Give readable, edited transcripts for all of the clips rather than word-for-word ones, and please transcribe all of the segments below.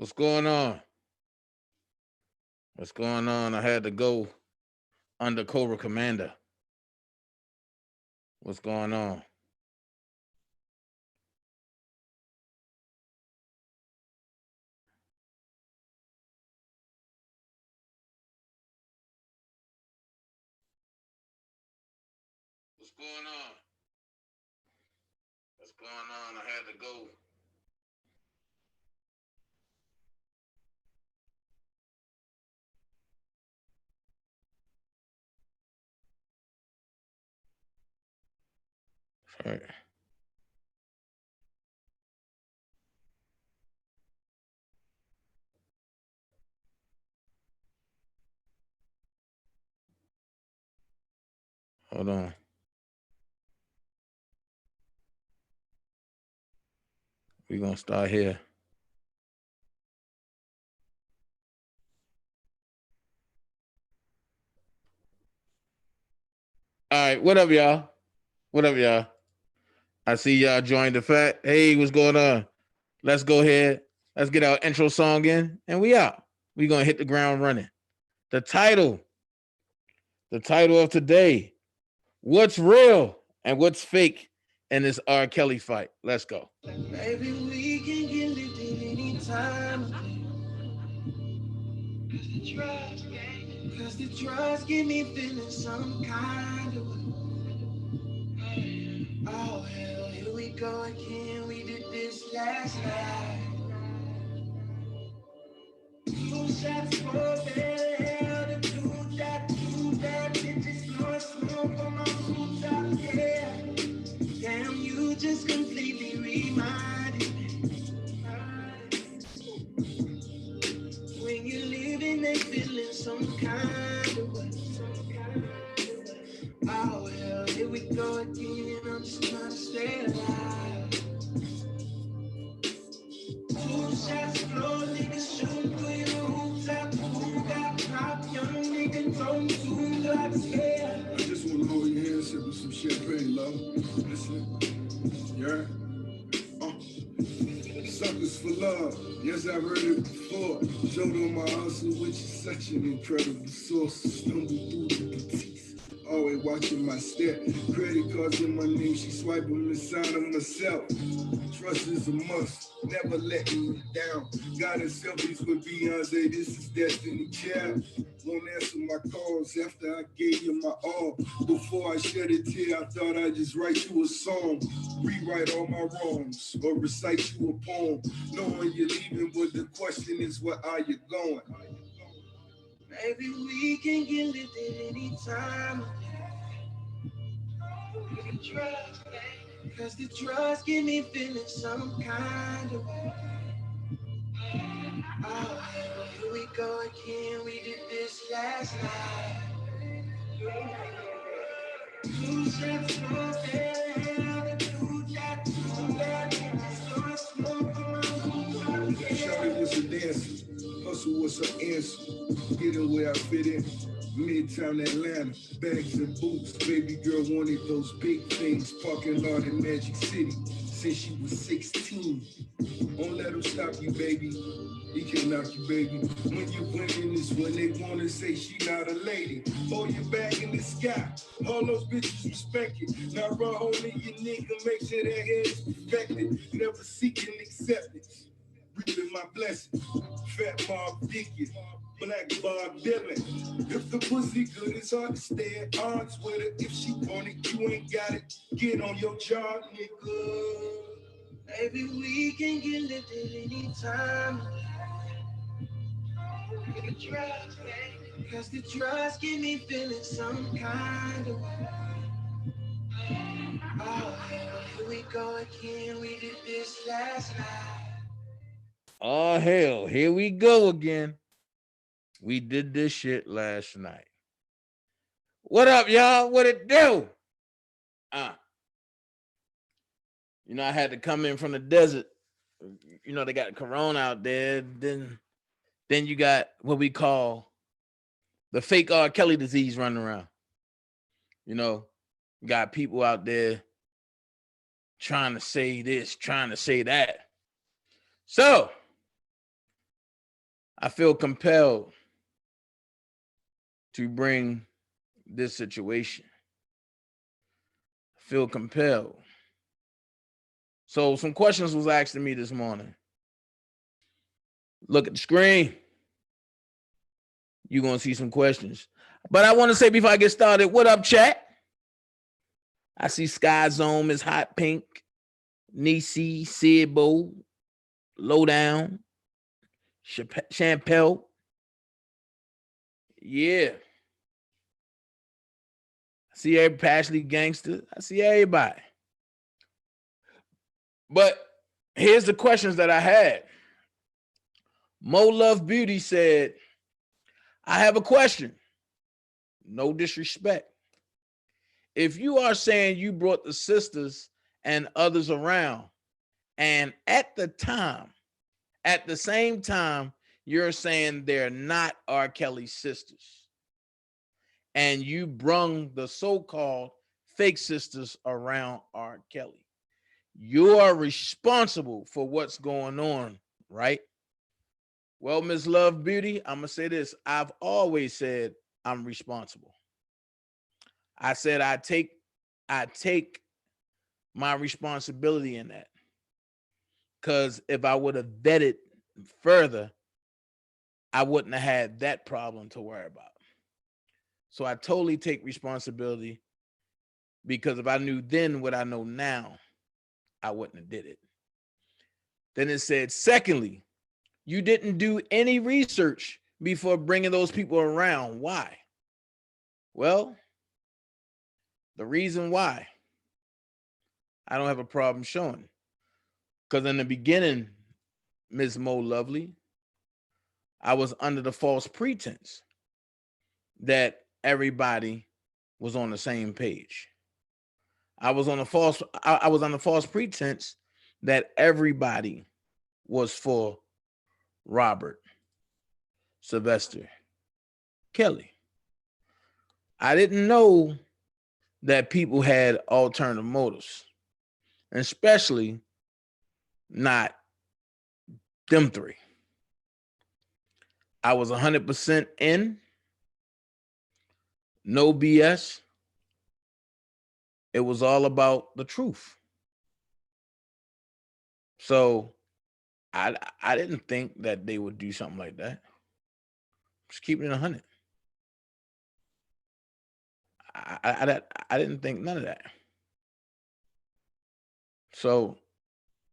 What's going on? What's going on? I had to go undercover commander. What's going on? What's going on? What's going on? I had to go. All right. Hold on. We're gonna start here. All right, what up, y'all? What up, y'all? I see y'all joined the fact. Hey, what's going on? Let's go ahead. Let's get our intro song in, and we out. We gonna hit the ground running. The title, the title of today: What's real and what's fake in this R. Kelly fight? Let's go. Maybe we can get lifted anytime. Cause the drugs get me feeling some kind of way. Oh hell, here we go again. We did this last night. Two shots for the hell to do that, bitches blowing smoke on my rooftop, yeah. Damn, you just completely reminded me. When you're living and feeling some kind of way. Oh hell, here we go again. I'm just trying to stay alive. Two shots, floor, niggas shooting through the rooftop. Who got popped? Young nigga throwing 2 blocks, yeah. I just wanna hold your hand, sip with some champagne, love. Listen, yeah. Suckers for love, yes, I've heard it before. Showed on my hustle, which is such an incredible source. Stumble through the boutiques, always watching my step. Credit cards in my name, she swipe them inside of myself. Trust is a must, never letting me down. Got in selfies with Beyonce, this is Destiny Child. Won't answer my calls after I gave you my all. Before I shed a tear, I thought I'd just write you a song. Rewrite all my wrongs, or recite you a poem. Knowing you're leaving, but the question is, where are you going? Maybe we can get lifted anytime. Cause the drugs get me feeling some kind of way. Oh, here we go again. We did this last night. Two shots for the two that do that. Start smoke on my roof. Shawty was a dancer. Hustle was her answer. Getting where I fit in. Midtown Atlanta, bags and boots. Baby girl wanted those big things. Parking lot in Magic City since she was 16. Don't let them stop you, baby. He can knock you, baby. When you're winning is when they wanna say she not a lady. Hold your back in the sky. All those bitches respect it. Now run home in your nigga, make sure that head is perfected. Never seeking acceptance. Reaping my blessings. Fat Mob Dickie. Black Bob Dylan. If the pussy good, it's hard to stay at odds with her. If she want it, you ain't got it. Get on your job, nigga. Maybe we can get lifted anytime. Cause the drugs get me feeling some kind of way. Oh, hell, here we go again. We did this last night. Oh, hell, here we go again. We did this shit last night. What up, y'all? What it do? I had to come in from the desert. They got corona out there. Then you got what we call the fake R. Kelly disease running around. Got people out there trying to say this, trying to say that. So I feel compelled to bring this situation. I feel compelled. So some questions was asked to me this morning. Look at the screen. You're going to see some questions. But I want to say before I get started, what up, chat? I see Sky Zone is hot pink. Nisi, Sidbo, Lowdown, Champel. Yeah. I see every Pashley Gangster. I see everybody. But here's the questions that I had. Mo Love Beauty said, I have a question. No disrespect. If you are saying you brought the sisters and others around, and at the same time, you're saying they're not R. Kelly's sisters, and you brung the so-called fake sisters around R. Kelly, you are responsible for what's going on, right? Well, Miss Love Beauty, I'm going to say this. I've always said I'm responsible. I said I take my responsibility in that. Because if I would have vetted further, I wouldn't have had that problem to worry about. So I totally take responsibility, because if I knew then what I know now, I wouldn't have did it. Then it said, secondly, you didn't do any research before bringing those people around. Why? Well, the reason why I don't have a problem showing, because in the beginning, Ms. Mo Lovely, I was under the false pretense that everybody was on the same page. I was on the false pretense that everybody was for Robert Sylvester Kelly. I didn't know that people had alternative motives, especially not them three. I was 100% in, no BS. It was all about the truth. So I didn't think that they would do something like that. Just keeping it 100. I didn't think none of that. So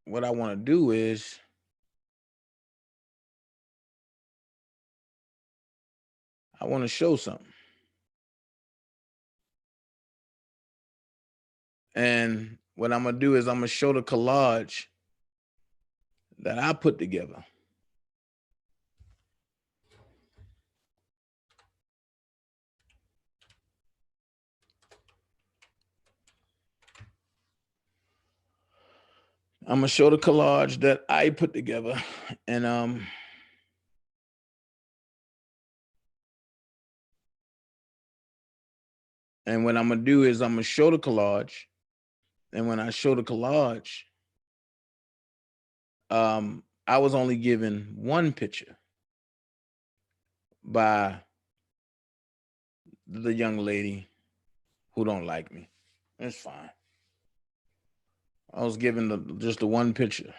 what I want to do is I want to show something. And what I'm going to do is I'm going to show the collage that I put together. I'm going to show the collage that I put together. And what I'm going to do is I'm going to show the collage. And when I show the collage, I was only given one picture by the young lady who don't like me. It's fine. I was given just the one picture.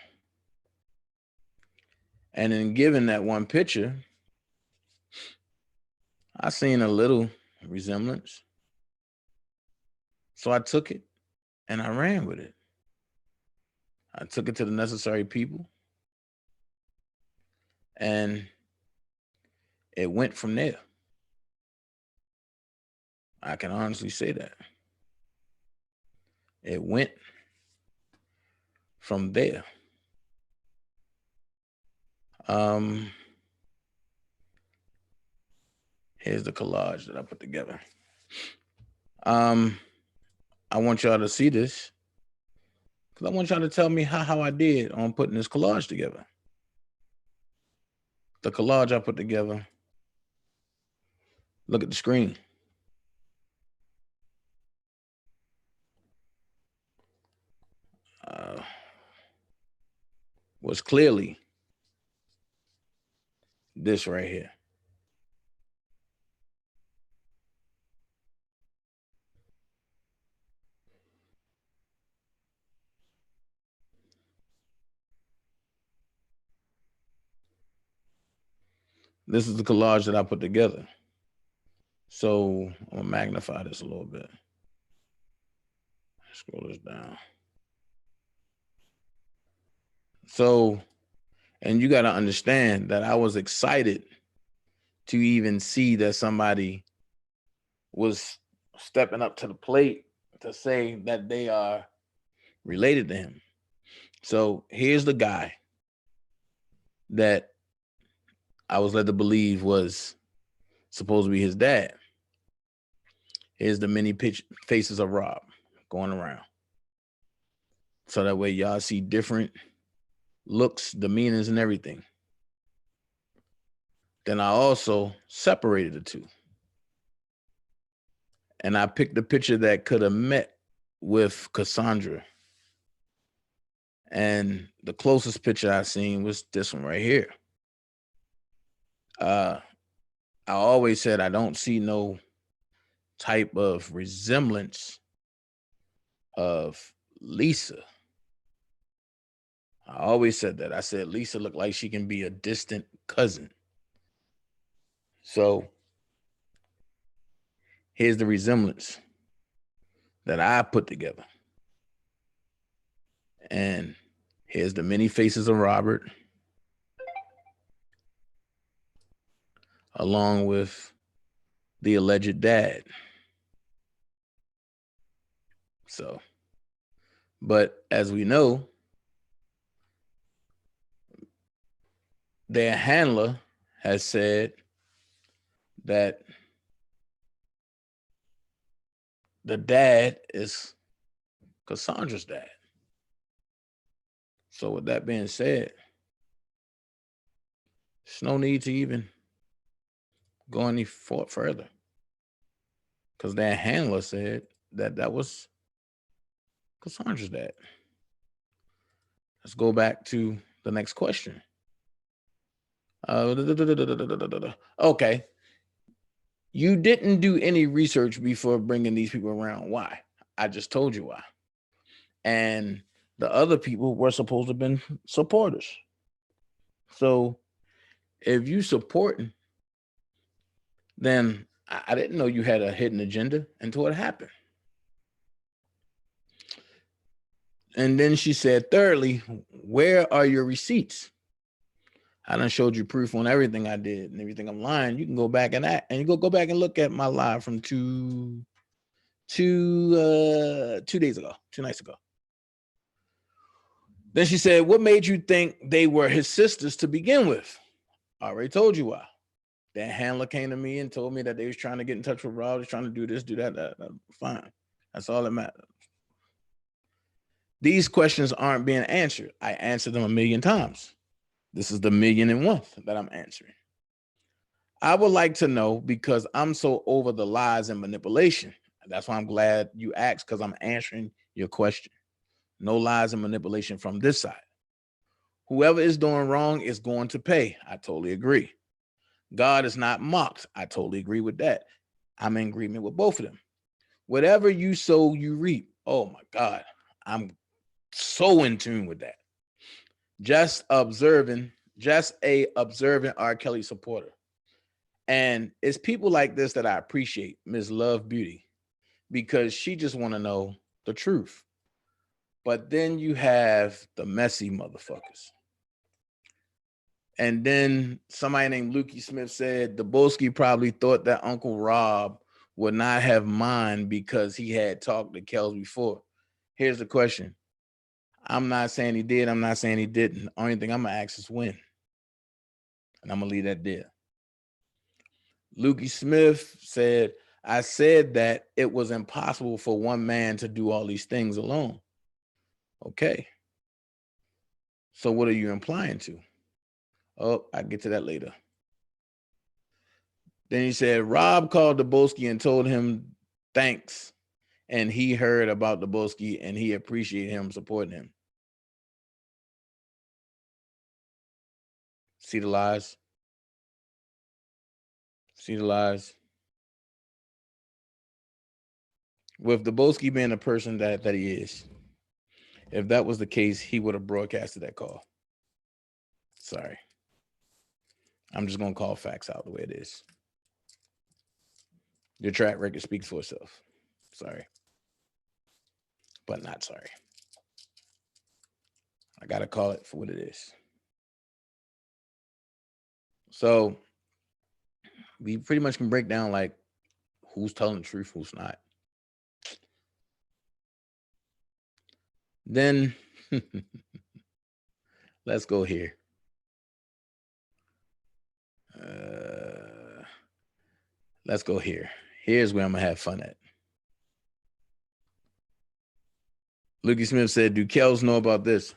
And in giving that one picture, I seen a little resemblance. So I took it and I ran with it. I took it to the necessary people. And it went from there. I can honestly say that. It went from there. Here's the collage that I put together. I want y'all to see this, because I want y'all to tell me how I did on putting this collage together. The collage I put together. Look at the screen. Was clearly this right here. This is the collage that I put together. So I'm gonna magnify this a little bit. Scroll this down. So, and you got to understand that I was excited to even see that somebody was stepping up to the plate to say that they are related to him. So here's the guy that I was led to believe was supposed to be his dad. Here's the many faces of Rob going around. So that way y'all see different looks, demeanors, and everything. Then I also separated the two. And I picked the picture that could have met with Cassandra. And the closest picture I seen was this one right here. I always said I don't see no type of resemblance of Lisa. I always said that. I said Lisa looked like she can be a distant cousin. So here's the resemblance that I put together. And here's the many faces of Robert, along with the alleged dad. So, but as we know, their handler has said that the dad is Cassandra's dad. So with that being said, there's no need to even go any further, because their handler said that that was Cassandra's dad. Let's go back to the next question. Okay. You didn't do any research before bringing these people around. Why? I just told you why. And the other people were supposed to have been supporters. So if you supporting, then I didn't know you had a hidden agenda until it happened. And then she said, thirdly, where are your receipts? I done showed you proof on everything I did and everything I'm lying. You can go back and go back and look at my live from two days ago, 2 nights ago. Then she said, what made you think they were his sisters to begin with? I already told you why. That handler came to me and told me that they was trying to get in touch with Rob, was trying to do this, do that. Fine. That's all that matters. These questions aren't being answered. I answered them 1,000,000 times. This is the 1,000,001th that I'm answering. I would like to know, because I'm so over the lies and manipulation. That's why I'm glad you asked, because I'm answering your question. No lies and manipulation from this side. Whoever is doing wrong is going to pay. I totally agree. God is not mocked. I totally agree with that. I'm in agreement with both of them. Whatever you sow, you reap. Oh my God. I'm so in tune with that. Just a observant R. Kelly supporter. And it's people like this that I appreciate, Ms. Love Beauty, because she just want to know the truth. But then you have the messy motherfuckers. And then somebody named Lukey Smith said Daboski probably thought that Uncle Rob would not have mind because he had talked to Kells before. Here's the question. I'm not saying he did. I'm not saying he didn't. The only thing I'm going to ask is when. And I'm going to leave that there. Lukey Smith said, I said that it was impossible for one man to do all these things alone. Okay. So what are you implying to? Oh, I'll get to that later. Then he said, Rob called Daboski and told him thanks. And he heard about Daboski and he appreciated him supporting him. See the lies? See the lies. With Daboski being the person that he is, if that was the case, he would have broadcasted that call. Sorry. I'm just going to call facts out the way it is. Your track record speaks for itself. Sorry. But not sorry. I got to call it for what it is. So we pretty much can break down like who's telling the truth, who's not. Then let's go here. Let's go here. Here's where I'm going to have fun at. Lukey Smith said, do Kels know about this?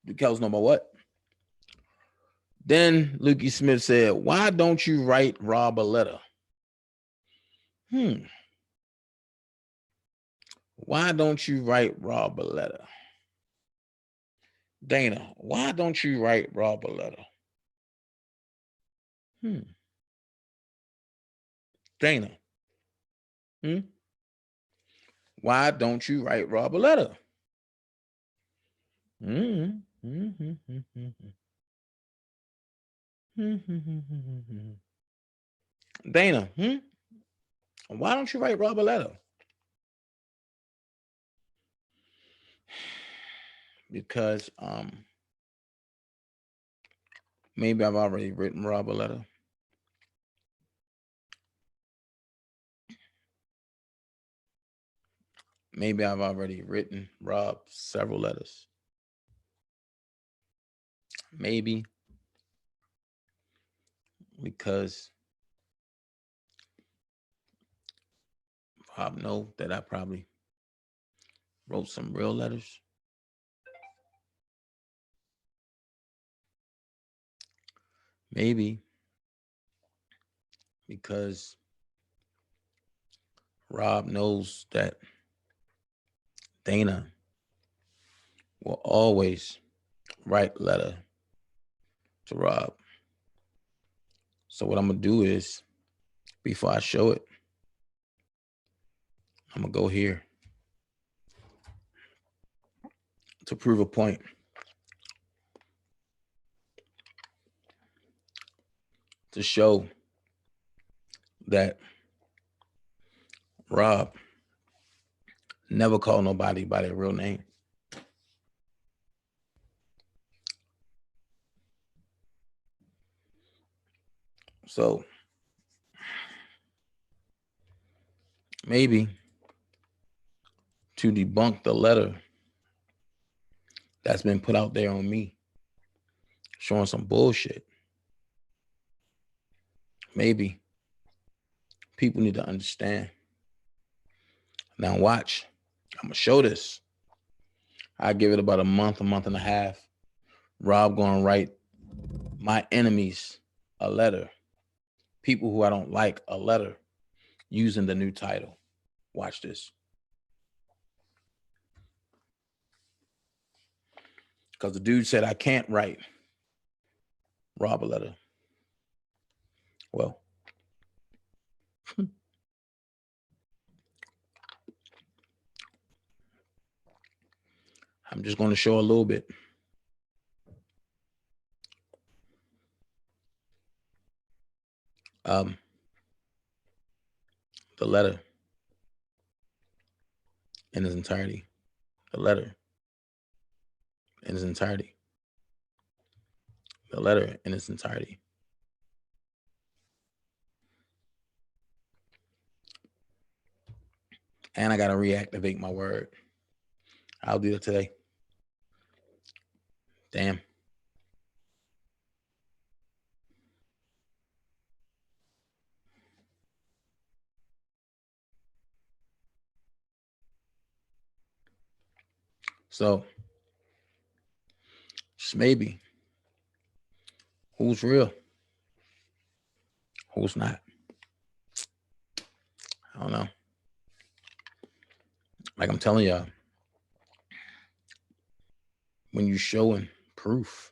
Do Kels know about what? Then Lukey Smith said, why don't you write Rob a letter? Why don't you write Rob a letter? Dana, why don't you write Rob a letter? Dana, why don't you write Rob a letter? Dana, why don't you write Rob a letter? Because maybe I've already written Rob a letter. Maybe I've already written Rob several letters. Maybe because Rob knows that I probably wrote some real letters. Maybe because Rob knows that Dana will always write letter to Rob. So what I'm going to do is, before I show it, I'm going to go here to prove a point. To show that Rob never called nobody by their real name. So maybe to debunk the letter that's been put out there on me, showing some bullshit, maybe people need to understand. Now watch, I'm going to show this. I give it about a month and a half. Rob going to write my enemies a letter. People who I don't like a letter using the new title. Watch this. Because the dude said I can't write Rob a letter. Well, I'm just going to show a little bit. The letter in its entirety. The letter in its entirety. The letter in its entirety. And I got to reactivate my word. I'll do it today. Damn. So, just maybe, who's real? Who's not? I don't know. Like I'm telling y'all, when you're showing proof,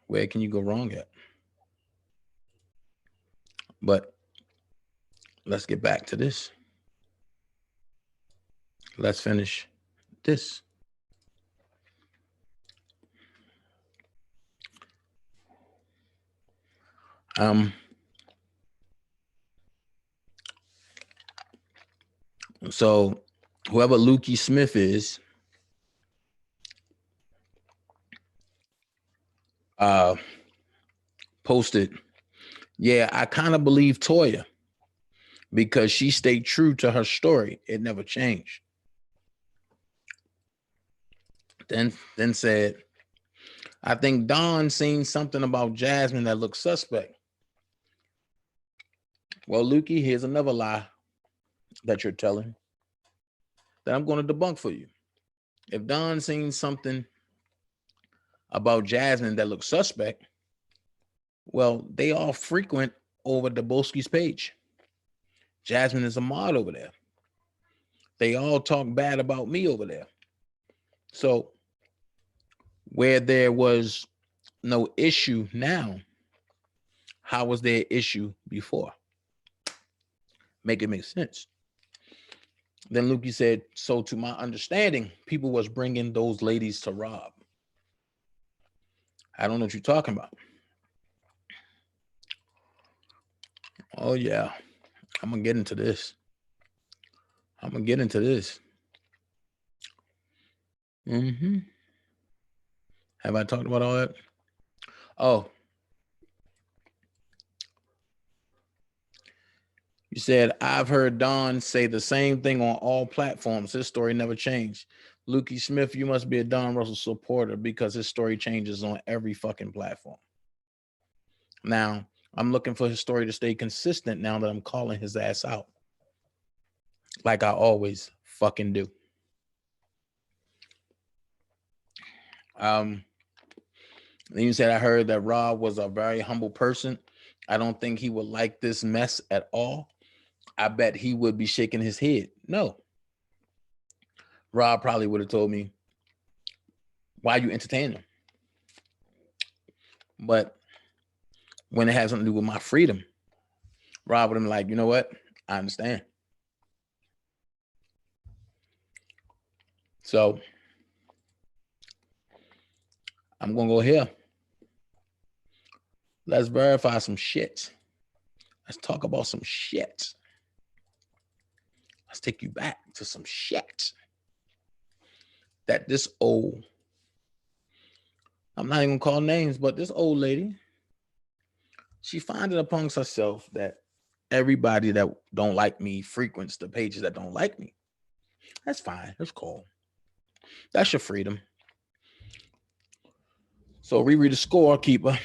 where can you go wrong at? But let's get back to this. Let's finish this. So whoever Lukey Smith is, posted, yeah, I kind of believe Toya because she stayed true to her story. It never changed. Then said, I think Don seen something about Jasmine that looks suspect. Well, Lukey, here's another lie that you're telling that I'm going to debunk for you. If Don seen something about Jasmine that looks suspect, well, they all frequent over Daboski's page. Jasmine is a mod over there. They all talk bad about me over there. So where there was no issue now, how was there issue before? Make it make sense. Then Lukey said, so to my understanding, people was bringing those ladies to Rob. I don't know what you're talking about. Oh, yeah. I'm going to get into this. Have I talked about all that? Oh. You said, I've heard Don say the same thing on all platforms. His story never changed. Lukey Smith, you must be a Don Russell supporter because his story changes on every fucking platform. Now, I'm looking for his story to stay consistent now that I'm calling his ass out. Like I always fucking do. Then you said, I heard that Rob was a very humble person. I don't think he would like this mess at all. I bet he would be shaking his head. No. Rob probably would have told me, why you entertain him? But when it has something to do with my freedom, Rob would have been like, you know what? I understand. So I'm going to go here. Let's verify some shit. Let's talk about some shit. Let's take you back to some shit that this old, I'm not even gonna call names, but this old lady, she found it amongst herself that everybody that don't like me frequents the pages that don't like me. That's fine. That's cool. That's your freedom. So Riri the scorekeeper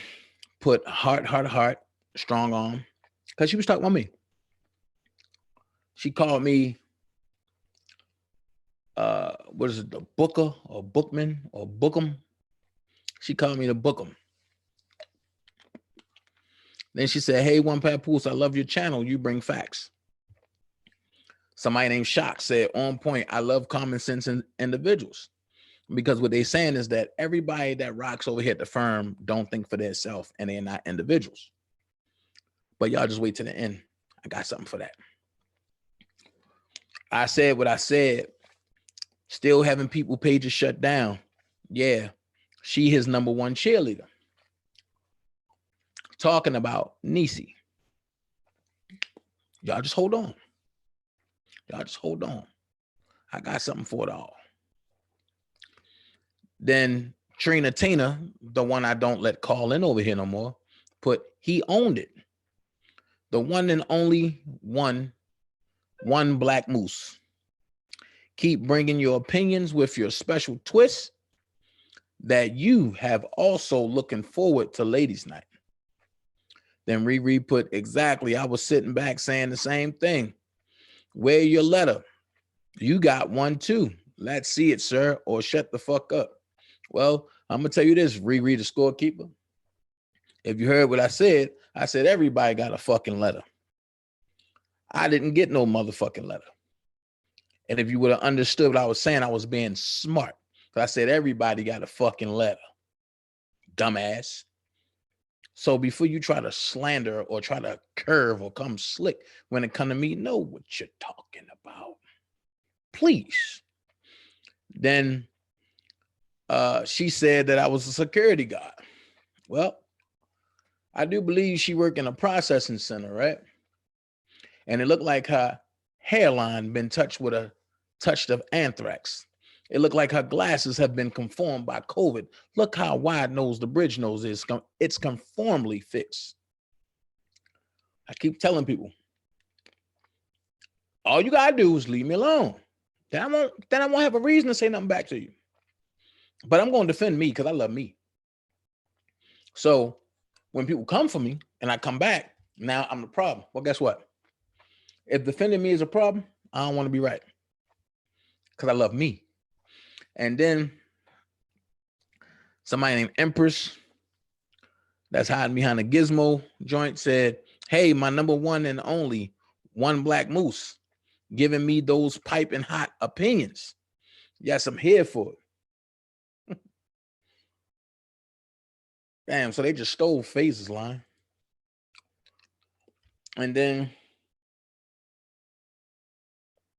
put heart, strong arm, because she was talking about me. She called me, what is it, the Booker or Bookman or Bookham? She called me the Bookham. Then she said, hey, One Papoose, I love your channel. You bring facts. Somebody named Shock said, on point, I love common sense in individuals. Because what they're saying is that everybody that rocks over here at the firm don't think for themselves and they're not individuals. But y'all just wait to the end. I got something for that. I said what I said. Still having people pages shut down. Yeah, she his number one cheerleader. Talking about Niecy. Y'all just hold on. Y'all just hold on. I got something for it all. Then Trina Tina, the one I don't let call in over here no more, put he owned it. The one and only one Black Moose. Keep bringing your opinions with your special twist that you have also looking forward to ladies' night. Then Riri put exactly, I was sitting back saying the same thing. Where your letter? You got one too. Let's see it, sir, or shut the fuck up. Well, I'm going to tell you this, Riri the scorekeeper. If you heard what I said everybody got a fucking letter. I didn't get no motherfucking letter. And if you would have understood what I was saying, I was being smart. I said everybody got a fucking letter. Dumbass. So before you try to slander or try to curve or come slick when it come to me, know what you're talking about, please. Then she said that I was a security guard. Well, I do believe she worked in a processing center, right? And it looked like her hairline been touched with a touch of anthrax. It looked like her glasses have been conformed by COVID. Look how wide nose the bridge nose is. It's conformably fixed. I keep telling people, all you gotta do is leave me alone. Then I won't have a reason to say nothing back to you. But I'm going to defend me because I love me. So when people come for me and I come back, now I'm the problem. Well, guess what? If defending me is a problem, I don't want to be right because I love me. And then somebody named Empress that's hiding behind a gizmo joint said, hey, my number one and only one black moose giving me those piping hot opinions. Yes, I'm here for it. Damn, so they just stole Phase's line. And then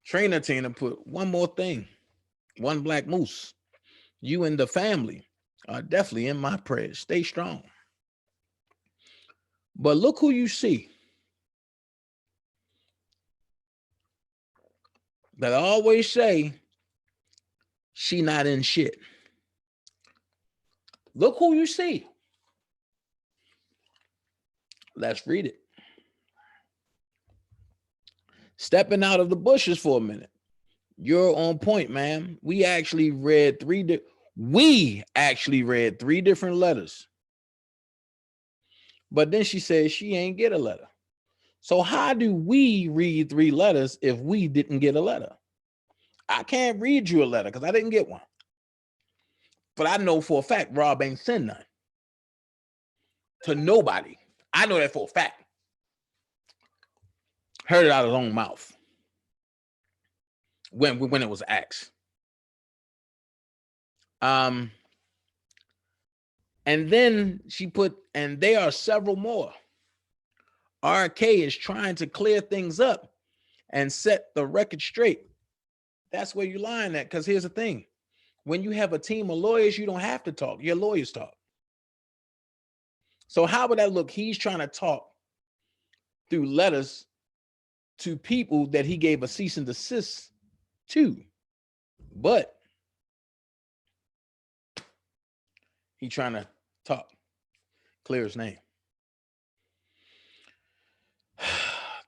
Trainer Tina put one more thing. One black moose. You and the family are definitely in my prayers. Stay strong. But look who you see. That always say she not in shit. Look who you see. Let's read it. Stepping out of the bushes for a minute. You're on point, man. We actually read three different letters. But then she said she ain't get a letter. So how do we read 3 letters if we didn't get a letter? I can't read you a letter because I didn't get one. But I know for a fact Rob ain't send none to nobody. I know that for a fact. Heard it out of his own mouth when it was asked. And then she put, and there are several more. RK is trying to clear things up and set the record straight. That's where you're lying at, because here's the thing. When you have a team of lawyers, you don't have to talk. Your lawyers talk. So how would that look? He's trying to talk through letters to people that he gave a cease and desist to. But he trying to talk, clear his name.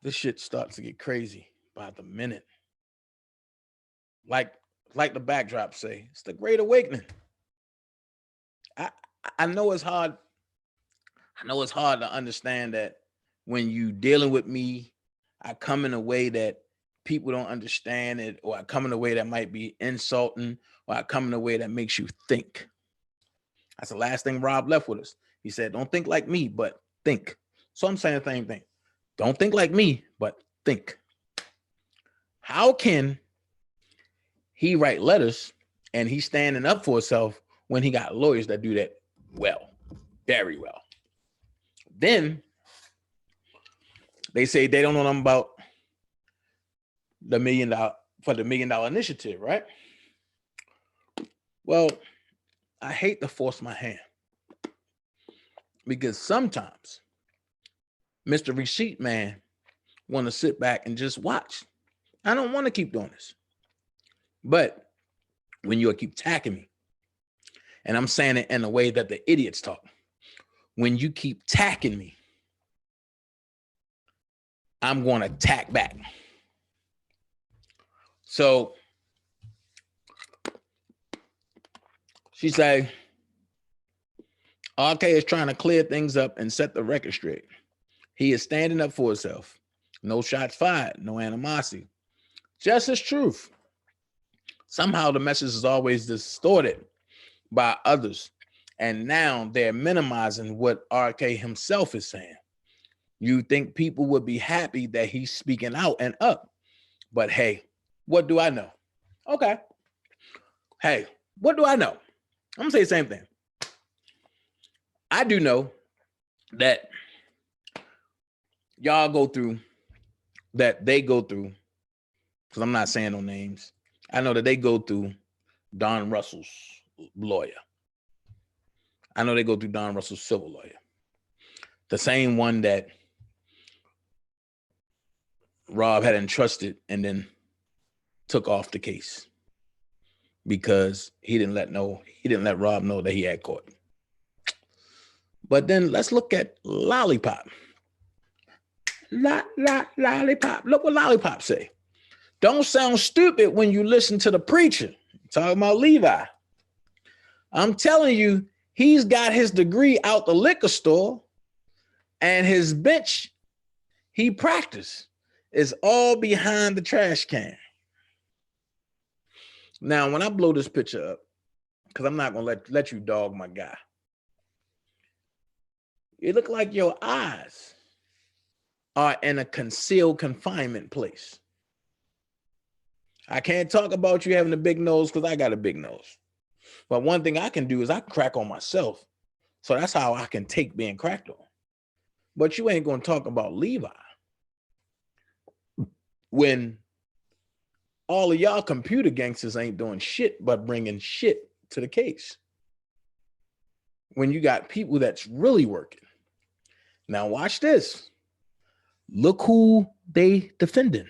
This shit starts to get crazy by the minute. Like the backdrop say, it's the Great Awakening. I know it's hard. I know it's hard to understand that when you dealing with me, I come in a way that people don't understand it, or I come in a way that might be insulting, or I come in a way that makes you think. That's the last thing Rob left with us. He said, don't think like me, but think. So I'm saying the same thing. Don't think like me, but think. How can he write letters and he's standing up for himself when he got lawyers that do that well, very well? Then they say they don't know nothing about the $1 million for the $1 million initiative, right? Well, I hate to force my hand because sometimes Mr. Receipt Man want to sit back and just watch. I don't want to keep doing this. But when you keep attacking me, and I'm saying it in a way that the idiots talk, when you keep attacking me, I'm going to attack back. So she said, RK is trying to clear things up and set the record straight. He is standing up for himself. No shots fired, no animosity. Just his truth. Somehow the message is always distorted by others. And now they're minimizing what RK himself is saying. You think people would be happy that he's speaking out and up. But hey, what do I know? Okay. Hey, what do I know? I'm gonna say the same thing. I do know that y'all go through, that they go through, because I'm not saying no names. I know that they go through Don Russell's lawyer. I know they go through Don Russell's civil lawyer. The same one that Rob had entrusted and then took off the case because he didn't let Rob know that he had caught. But then let's look at Lollipop. Lollipop. Look what Lollipop say. Don't sound stupid when you listen to the preacher. Talking about Levi. I'm telling you, he's got his degree out the liquor store, and his bench he practiced is all behind the trash can. Now, when I blow this picture up, because I'm not gonna let you dog my guy, it look like your eyes are in a concealed confinement place. I can't talk about you having a big nose because I got a big nose. But one thing I can do is I crack on myself. So that's how I can take being cracked on. But you ain't going to talk about Levi when all of y'all computer gangsters ain't doing shit but bringing shit to the case. When you got people that's really working. Now watch this. Look who they defending.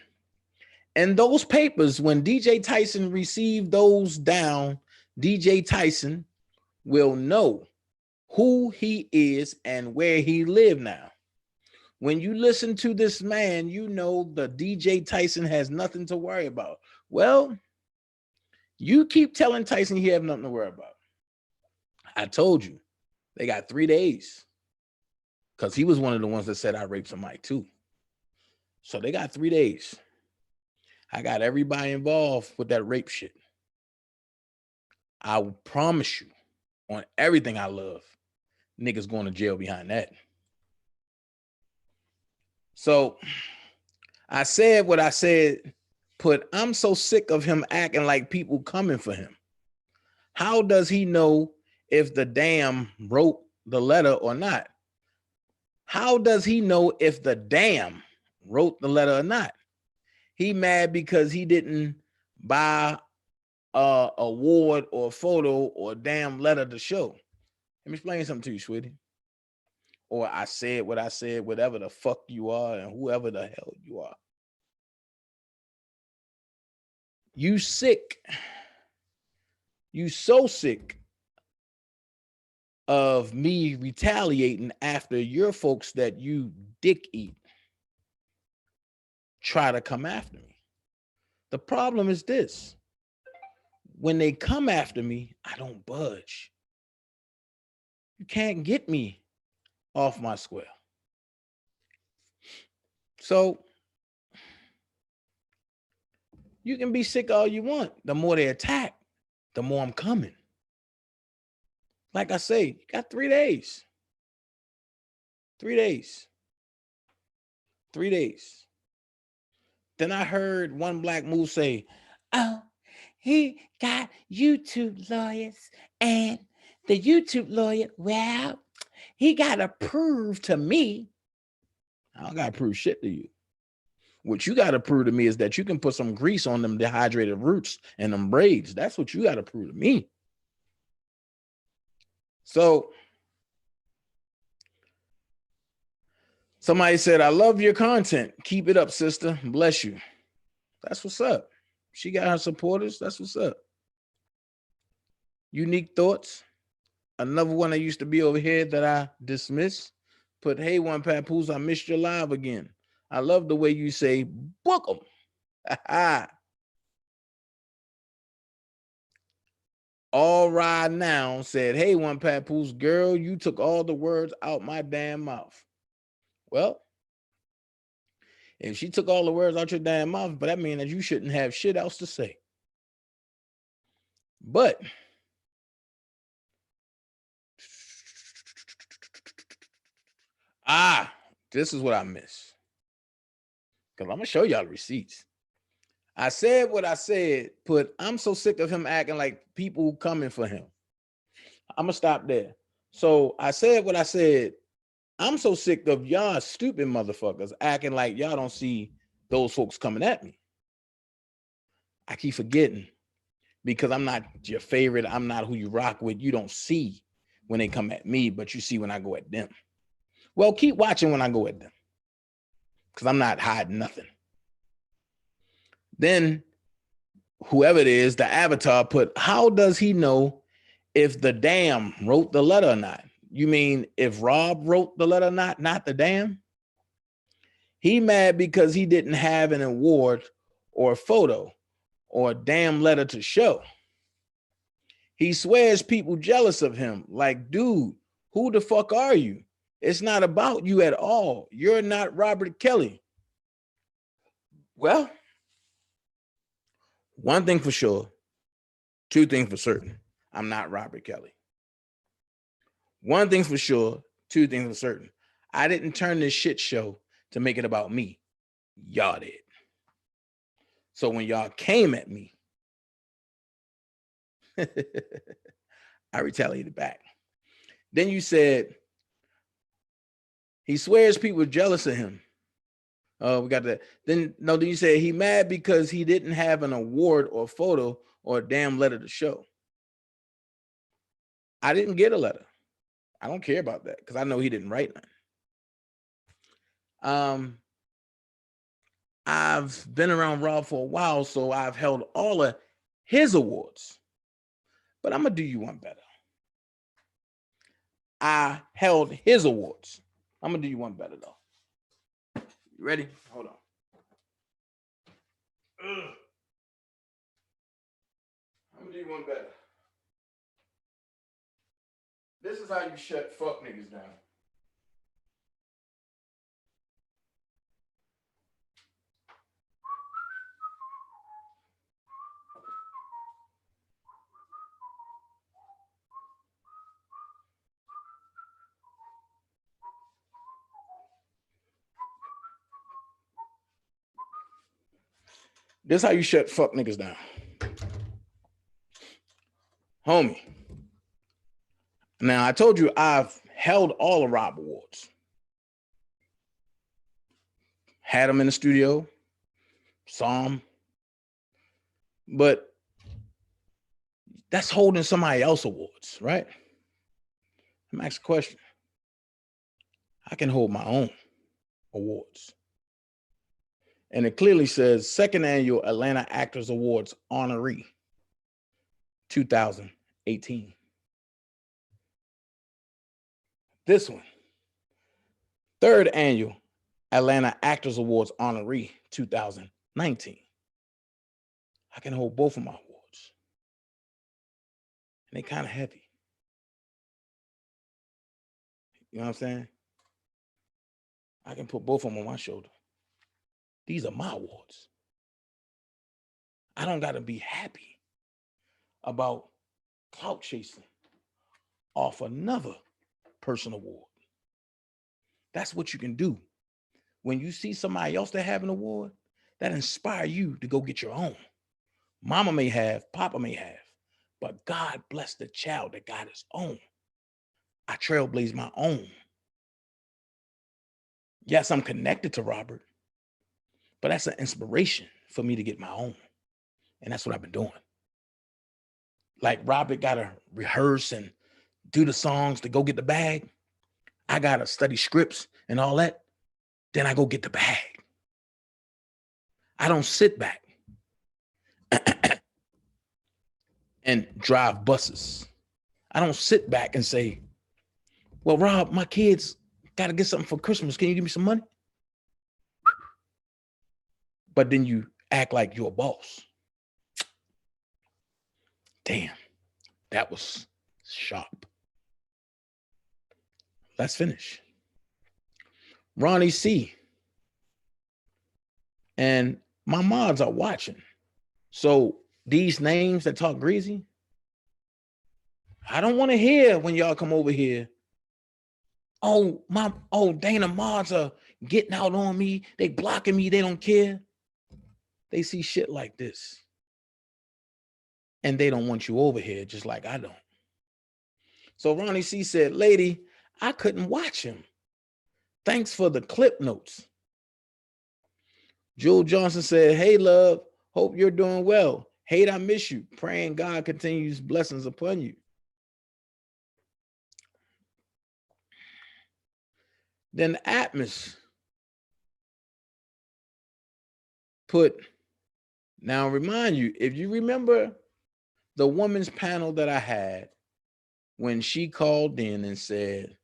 And those papers, when DJ Tyson received those down, DJ Tyson will know who he is and where he live now. When you listen to this man, you know the DJ Tyson has nothing to worry about. Well, you keep telling Tyson he have nothing to worry about. I told you, they got 3 days. Because he was one of the ones that said I raped somebody too. So they got 3 days. I got everybody involved with that rape shit. I will promise you on everything I love, niggas going to jail behind that. So I said what I said, I'm so sick of him acting like people coming for him. How does he know if the dam wrote the letter or not? How does he know if the dam wrote the letter or not? He mad because he didn't buy a award or a photo or a damn letter to show. Let me explain something to you, sweetie. Or I said what I said, whatever the fuck you are and whoever the hell you are. You sick. You so sick of me retaliating after your folks that you dick eat try to come after me. The problem is this. When they come after me, I don't budge. You can't get me off my square. So you can be sick all you want. The more they attack, the more I'm coming. Like I say, you got 3 days. 3 days. 3 days. Then I heard one black move say, oh, he got YouTube lawyers, and the YouTube lawyer, well, he got to prove to me. I don't got to prove shit to you. What you got to prove to me is that you can put some grease on them dehydrated roots and them braids. That's what you got to prove to me. So somebody said, I love your content. Keep it up, sister. Bless you. That's what's up. She got her supporters. That's what's up. Unique Thoughts. Another one that used to be over here that I dismissed. Put, hey, One Papoose, I missed your live again. I love the way you say, book them. All right now said, hey, One Papoose, girl, you took all the words out my damn mouth. Well, if she took all the words out your damn mouth, but that means that you shouldn't have shit else to say. But this is what I miss. Because I'm going to show y'all the receipts. I said what I said, I'm so sick of him acting like people coming for him. I'm going to stop there. So I said what I said. I'm so sick of y'all stupid motherfuckers acting like y'all don't see those folks coming at me. I keep forgetting because I'm not your favorite. I'm not who you rock with. You don't see when they come at me, but you see when I go at them. Well, keep watching when I go at them because I'm not hiding nothing. Then whoever it is, the avatar put, how does he know if the damn wrote the letter or not? You mean if Rob wrote the letter or not the damn? He mad because he didn't have an award or a photo or a damn letter to show. He swears people jealous of him. Like, dude, who the fuck are you? It's not about you at all. You're not Robert Kelly. Well, one thing for sure, two things for certain. I'm not Robert Kelly. One thing for sure, two things for certain. I didn't turn this shit show to make it about me. Y'all did. So when y'all came at me, I retaliated back. Then you said, he swears people are jealous of him. Oh, we got that. Then you said he mad because he didn't have an award or photo or a damn letter to show. I didn't get a letter. I don't care about that because I know he didn't write none. I've been around Rob for a while, so I've held all of his awards. But I'm gonna do you one better. I held his awards. I'm gonna do you one better though. You ready? Hold on. I'm gonna do you one better. This is how you shut fuck niggas down. This is how you shut fuck niggas down. Homie. Now, I told you I've held all the Rob Awards. Had them in the studio, saw them. But that's holding somebody else's awards, right? I'm asking a question. I can hold my own awards. And it clearly says second annual Atlanta Actors Awards honoree, 2018. This one, third annual Atlanta Actors Awards honoree, 2019. I can hold both of my awards. And they kind of heavy. You know what I'm saying? I can put both of them on my shoulder. These are my awards. I don't got to be happy about clout chasing off another personal award. That's what you can do. When you see somebody else that have an award, that inspire you to go get your own. Mama may have, Papa may have, but God bless the child that got his own. I trailblaze my own. Yes, I'm connected to Robert, but that's an inspiration for me to get my own. And that's what I've been doing. Like Robert got to rehearse and do the songs to go get the bag. I got to study scripts and all that. Then I go get the bag. I don't sit back and drive buses. I don't sit back and say, well, Rob, my kids got to get something for Christmas. Can you give me some money? But then you act like you're a boss. Damn, that was sharp. Let's finish. Ronnie C. And my mods are watching. So these names that talk greasy, I don't want to hear when y'all come over here. Oh, Dana mods are getting out on me. They blocking me. They don't care. They see shit like this. And they don't want you over here just like I don't. So Ronnie C said, lady, I couldn't watch him. Thanks for the clip notes. Jewel Johnson said, hey, love, hope you're doing well. Hate, I miss you. Praying God continues blessings upon you. Then Atmos put, now remind you, if you remember the women's panel that I had when she called in and said,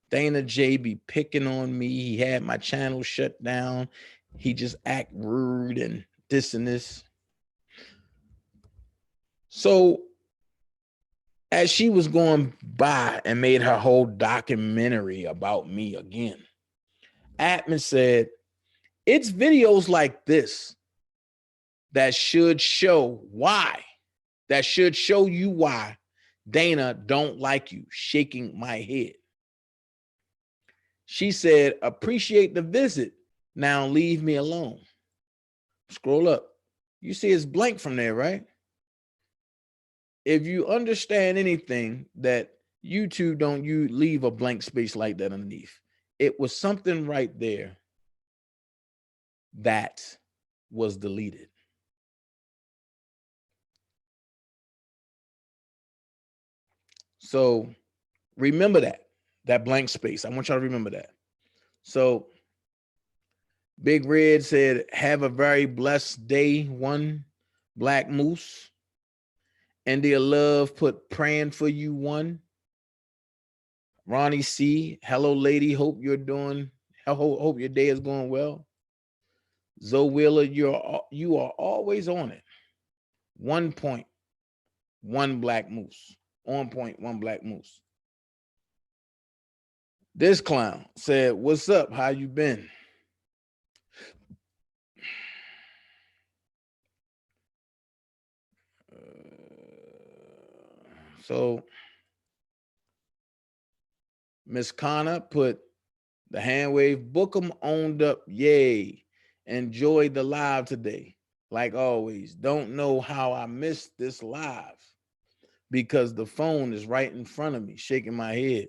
Dana J be picking on me. He had my channel shut down. He just act rude and this and this. So as she was going by and made her whole documentary about me again, Atmos said, it's videos like this that should show why, that should show you why Dana don't like you, shaking my head. She said, appreciate the visit. Now leave me alone. Scroll up. You see it's blank from there, right? If you understand anything that YouTube don't you leave a blank space like that underneath. It was something right there that was deleted. So remember that blank space. I want y'all to remember that. So Big Red said, have a very blessed day, one Black Moose. India Love put praying for you, one. Ronnie C, hello, lady. Hope you're doing, hope your day is going well. Zoe Wheeler, you are always on it. 1 point, 1 Black Moose. On point, 1 Black Moose. This clown said, what's up? How you been? So Miss Connor put the hand wave, book 'em owned up. Yay. Enjoyed the live today. Like always, don't know how I missed this live because the phone is right in front of me, shaking my head.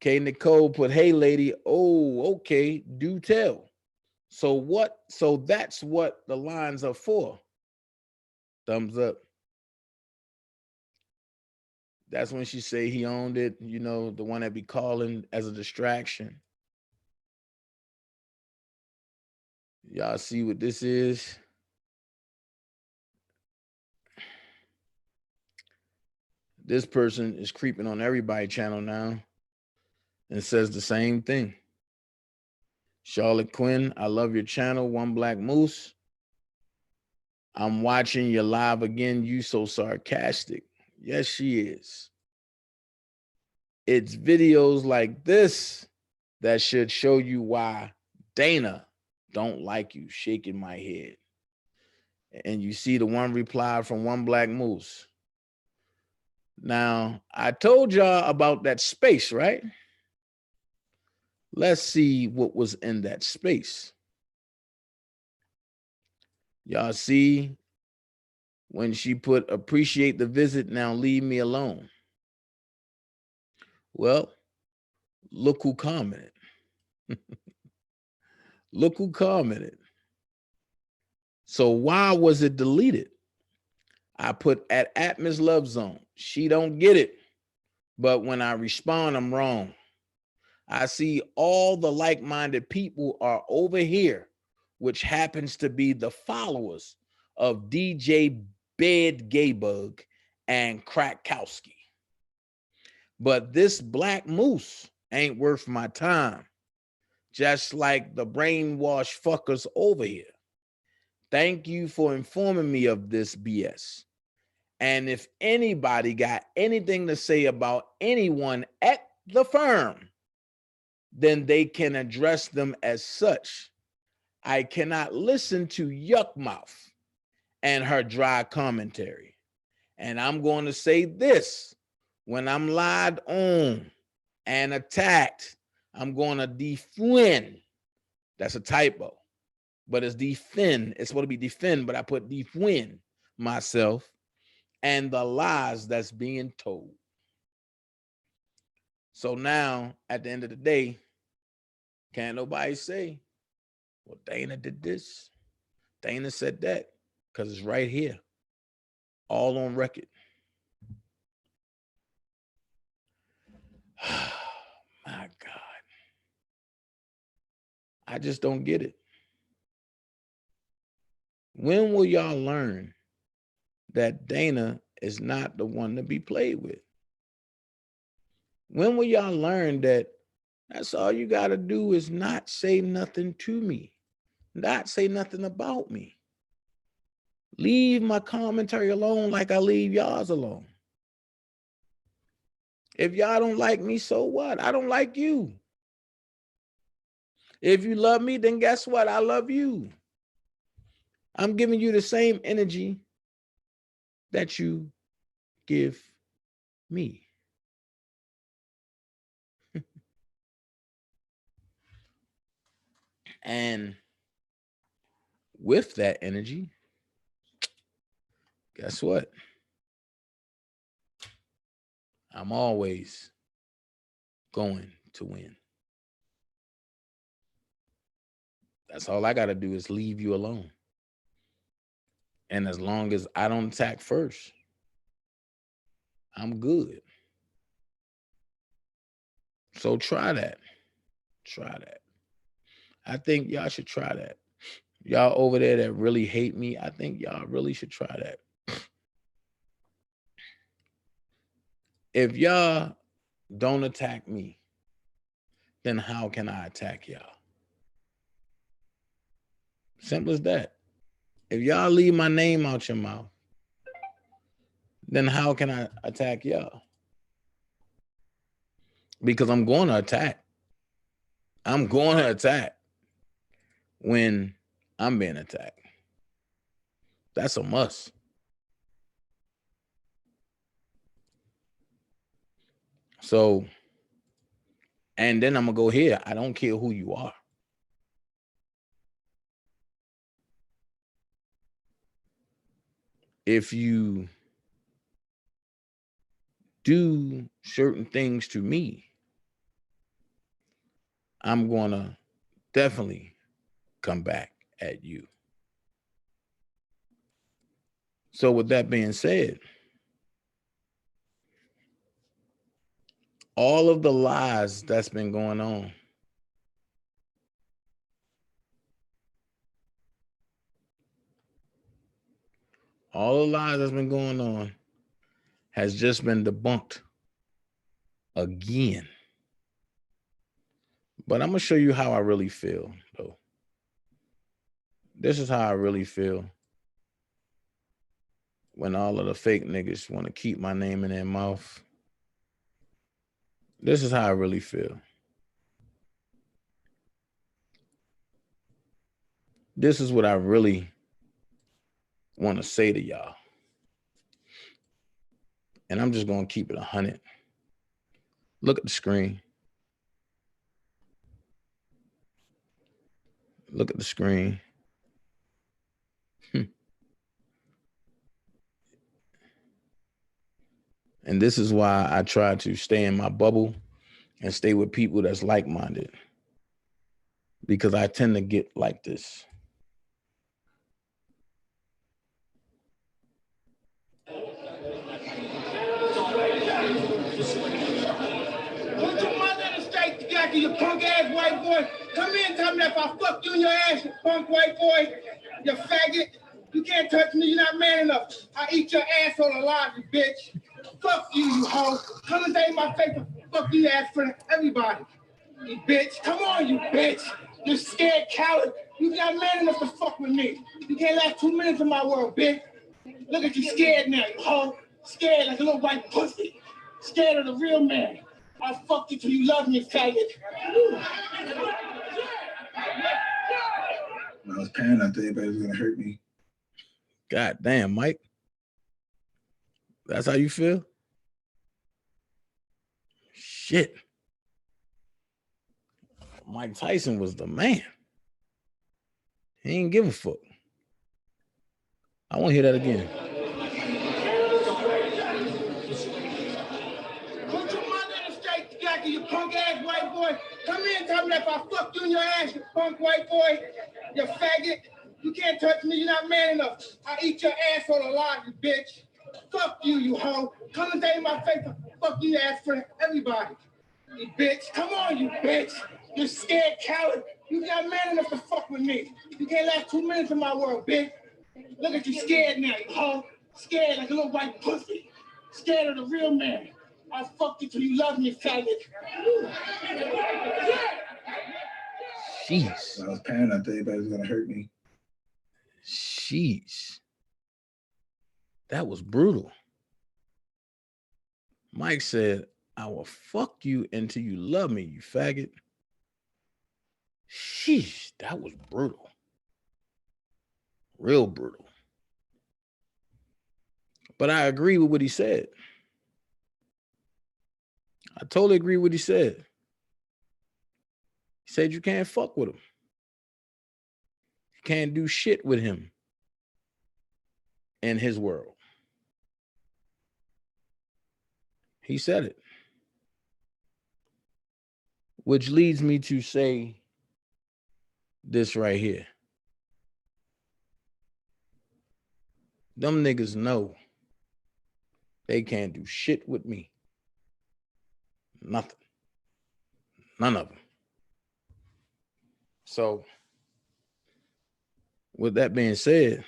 K Nicole put, hey lady, oh, okay, do tell. So that's what the lines are for. Thumbs up. That's when she say he owned it, you know, the one that be calling as a distraction. Y'all see what this is? This person is creeping on everybody's channel now and says the same thing. Charlotte Quinn, I love your channel, 1 Black Moose. I'm watching your live again. You so sarcastic. Yes, she is. It's videos like this that should show you why Dana don't like you, shaking my head. And you see the one reply from 1 Black Moose. Now, I told y'all about that space, right? Let's see what was in that space. Y'all see when she put, appreciate the visit, now leave me alone. Well, look who commented. Look who commented. So why was it deleted? I put at Atmos Love Zone. She don't get it. But when I respond, I'm wrong. I see all the like-minded people are over here, which happens to be the followers of DJ Bed Gaybug and Krakowski. But this Black Moose ain't worth my time, just like the brainwashed fuckers over here. Thank you for informing me of this BS. And if anybody got anything to say about anyone at the firm, then they can address them as such. I cannot listen to Yuckmouth and her dry commentary. And I'm going to say this, when I'm lied on and attacked, I'm going to defend. That's a typo, but it's defend. It's supposed to be defend, but I put defend myself and the lies that's being told. So now at the end of the day, can't nobody say, well, Dana did this, Dana said that, because it's right here, all on record. My God. I just don't get it. When will y'all learn that Dana is not the one to be played with? When will y'all learn that that's all you got to do is not say nothing to me, not say nothing about me? Leave my commentary alone like I leave y'all's alone. If y'all don't like me, so what? I don't like you. If you love me, then guess what? I love you. I'm giving you the same energy that you give me. And with that energy, guess what? I'm always going to win. That's all I got to do is leave you alone. And as long as I don't attack first, I'm good. So try that. Try that. I think y'all should try that. Y'all over there that really hate me, I think y'all really should try that. If y'all don't attack me, then how can I attack y'all? Simple as that. If y'all leave my name out your mouth, then how can I attack y'all? Because I'm going to attack. I'm going to attack when I'm being attacked. That's a must. So, and then I'm going to go here. I don't care who you are. If you do certain things to me, I'm going to definitely come back at you. So with that being said, all of the lies that's been going on, all the lies that's been going on has just been debunked again. But I'm going to show you how I really feel, though. This is how I really feel when all of the fake niggas want to keep my name in their mouth. This is how I really feel. This is what I really want to say to y'all. And I'm just going to keep it 100. Look at the screen. Look at the screen. And this is why I try to stay in my bubble and stay with people that's like-minded. Because I tend to get like this. Put your mother in the straight together, you punk ass white boy. Come in and tell me that if I fuck you in your ass, you punk white boy, you faggot. You can't touch me, you're not man enough. I eat your asshole alive, you bitch. Fuck you, you hoe. Come and say in my face, fuck you ass for everybody. You bitch. Come on, you bitch. You scared coward. You not man enough to fuck with me. You can't last 2 minutes in my world, bitch. Look at you scared now, you hoe. Scared like a little white pussy. Scared of the real man. I'll fuck you till you love me, faggot. When I was paranoid, I thought everybody was gonna hurt me. God damn, Mike. That's how you feel? Shit. Mike Tyson was the man. He ain't give a fuck. I want to hear that again. Put your mother in the straight together, Come here and tell me that if I fuck you in your ass, you punk white boy, you faggot. You can't touch me, you're not man enough. I eat your asshole alive, you bitch. Fuck you, you hoe. Come and tell me my face, fuck you, ass for everybody. You bitch, come on, you bitch. You scared coward. You not man enough to fuck with me. You can't last 2 minutes in my world, bitch. Look at you scared now, you hoe. Scared like a little white pussy. Scared of the real man. I'll fuck you till you love me, faggot. Jeez. I was paranoid. I thought everybody was gonna hurt me. Jeez. That was brutal. Mike said, I will fuck you until you love me, you faggot. Sheesh, that was brutal. Real brutal. But I agree with what he said. I totally agree with what he said. He said you can't fuck with him. You can't do shit with him in his world. He said it. Which leads me to say this right here. Them niggas know they can't do shit with me. Nothing. None of them. So, with that being said,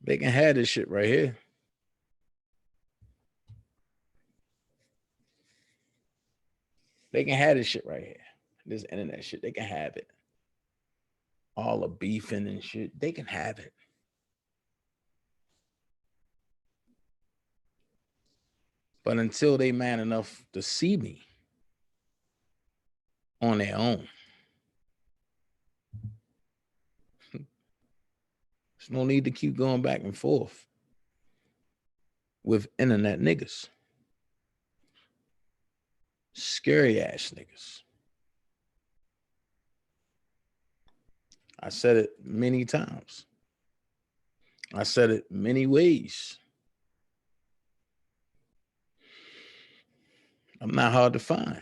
they can have this shit right here. They can have this shit right here. This internet shit, they can have it. All the beefing and shit, they can have it. But until they man enough to see me on their own, there's no need to keep going back and forth with internet niggas. Scary ass niggas. I said it many times. I said it many ways. I'm not hard to find.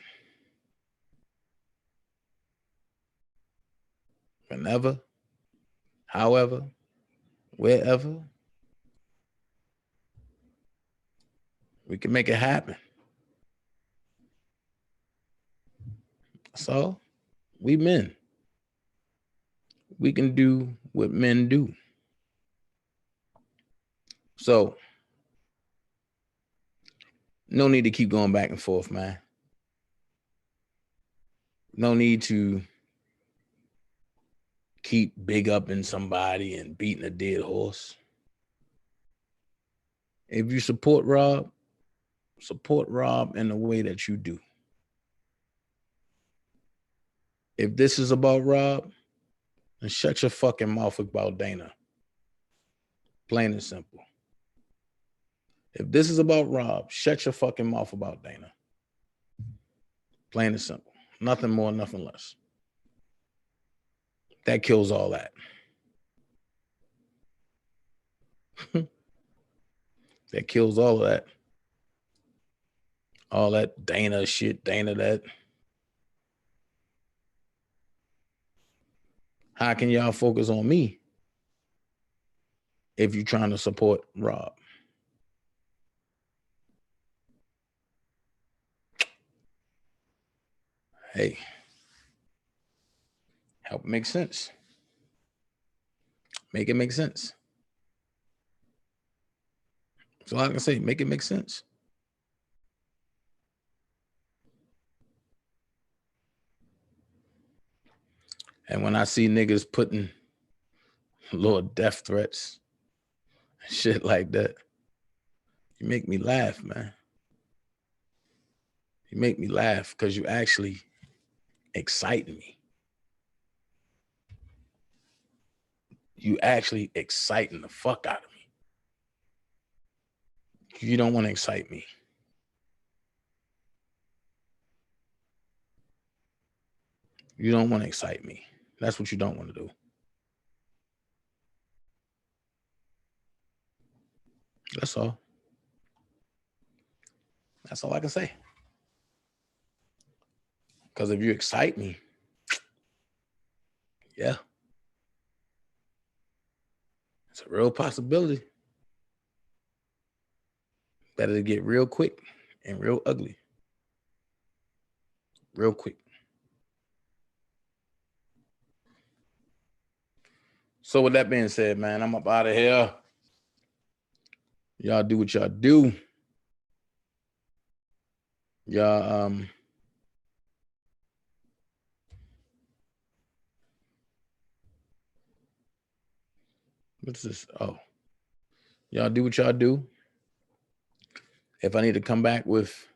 Whenever, however, wherever, we can make it happen. So, we men. We can do what men do. So, no need to keep going back and forth, man. No need to keep big up in somebody and beating a dead horse. If you support Rob in the way that you do. If this is about Rob, then shut your fucking mouth about Dana. Plain and simple. If this is about Rob, shut your fucking mouth about Dana. Plain and simple. Nothing more, nothing less. That kills all that. That kills all of that. All that Dana shit, Dana that. How can y'all focus on me if you're trying to support Rob? Hey, help make sense. Make it make sense. So I can say, make it make sense. And when I see niggas putting little death threats, shit like that, you make me laugh, man. You make me laugh because you actually excite me. You actually exciting the fuck out of me. You don't want to excite me. You don't want to excite me. That's what you don't want to do. That's all. That's all I can say. Because if you excite me, yeah, it's a real possibility. Better to get real quick and real ugly. Real quick. So with that being said, man, I'm up out of here. Y'all do what y'all do. Y'all what's this? Oh, y'all do what y'all do. If I need to come back with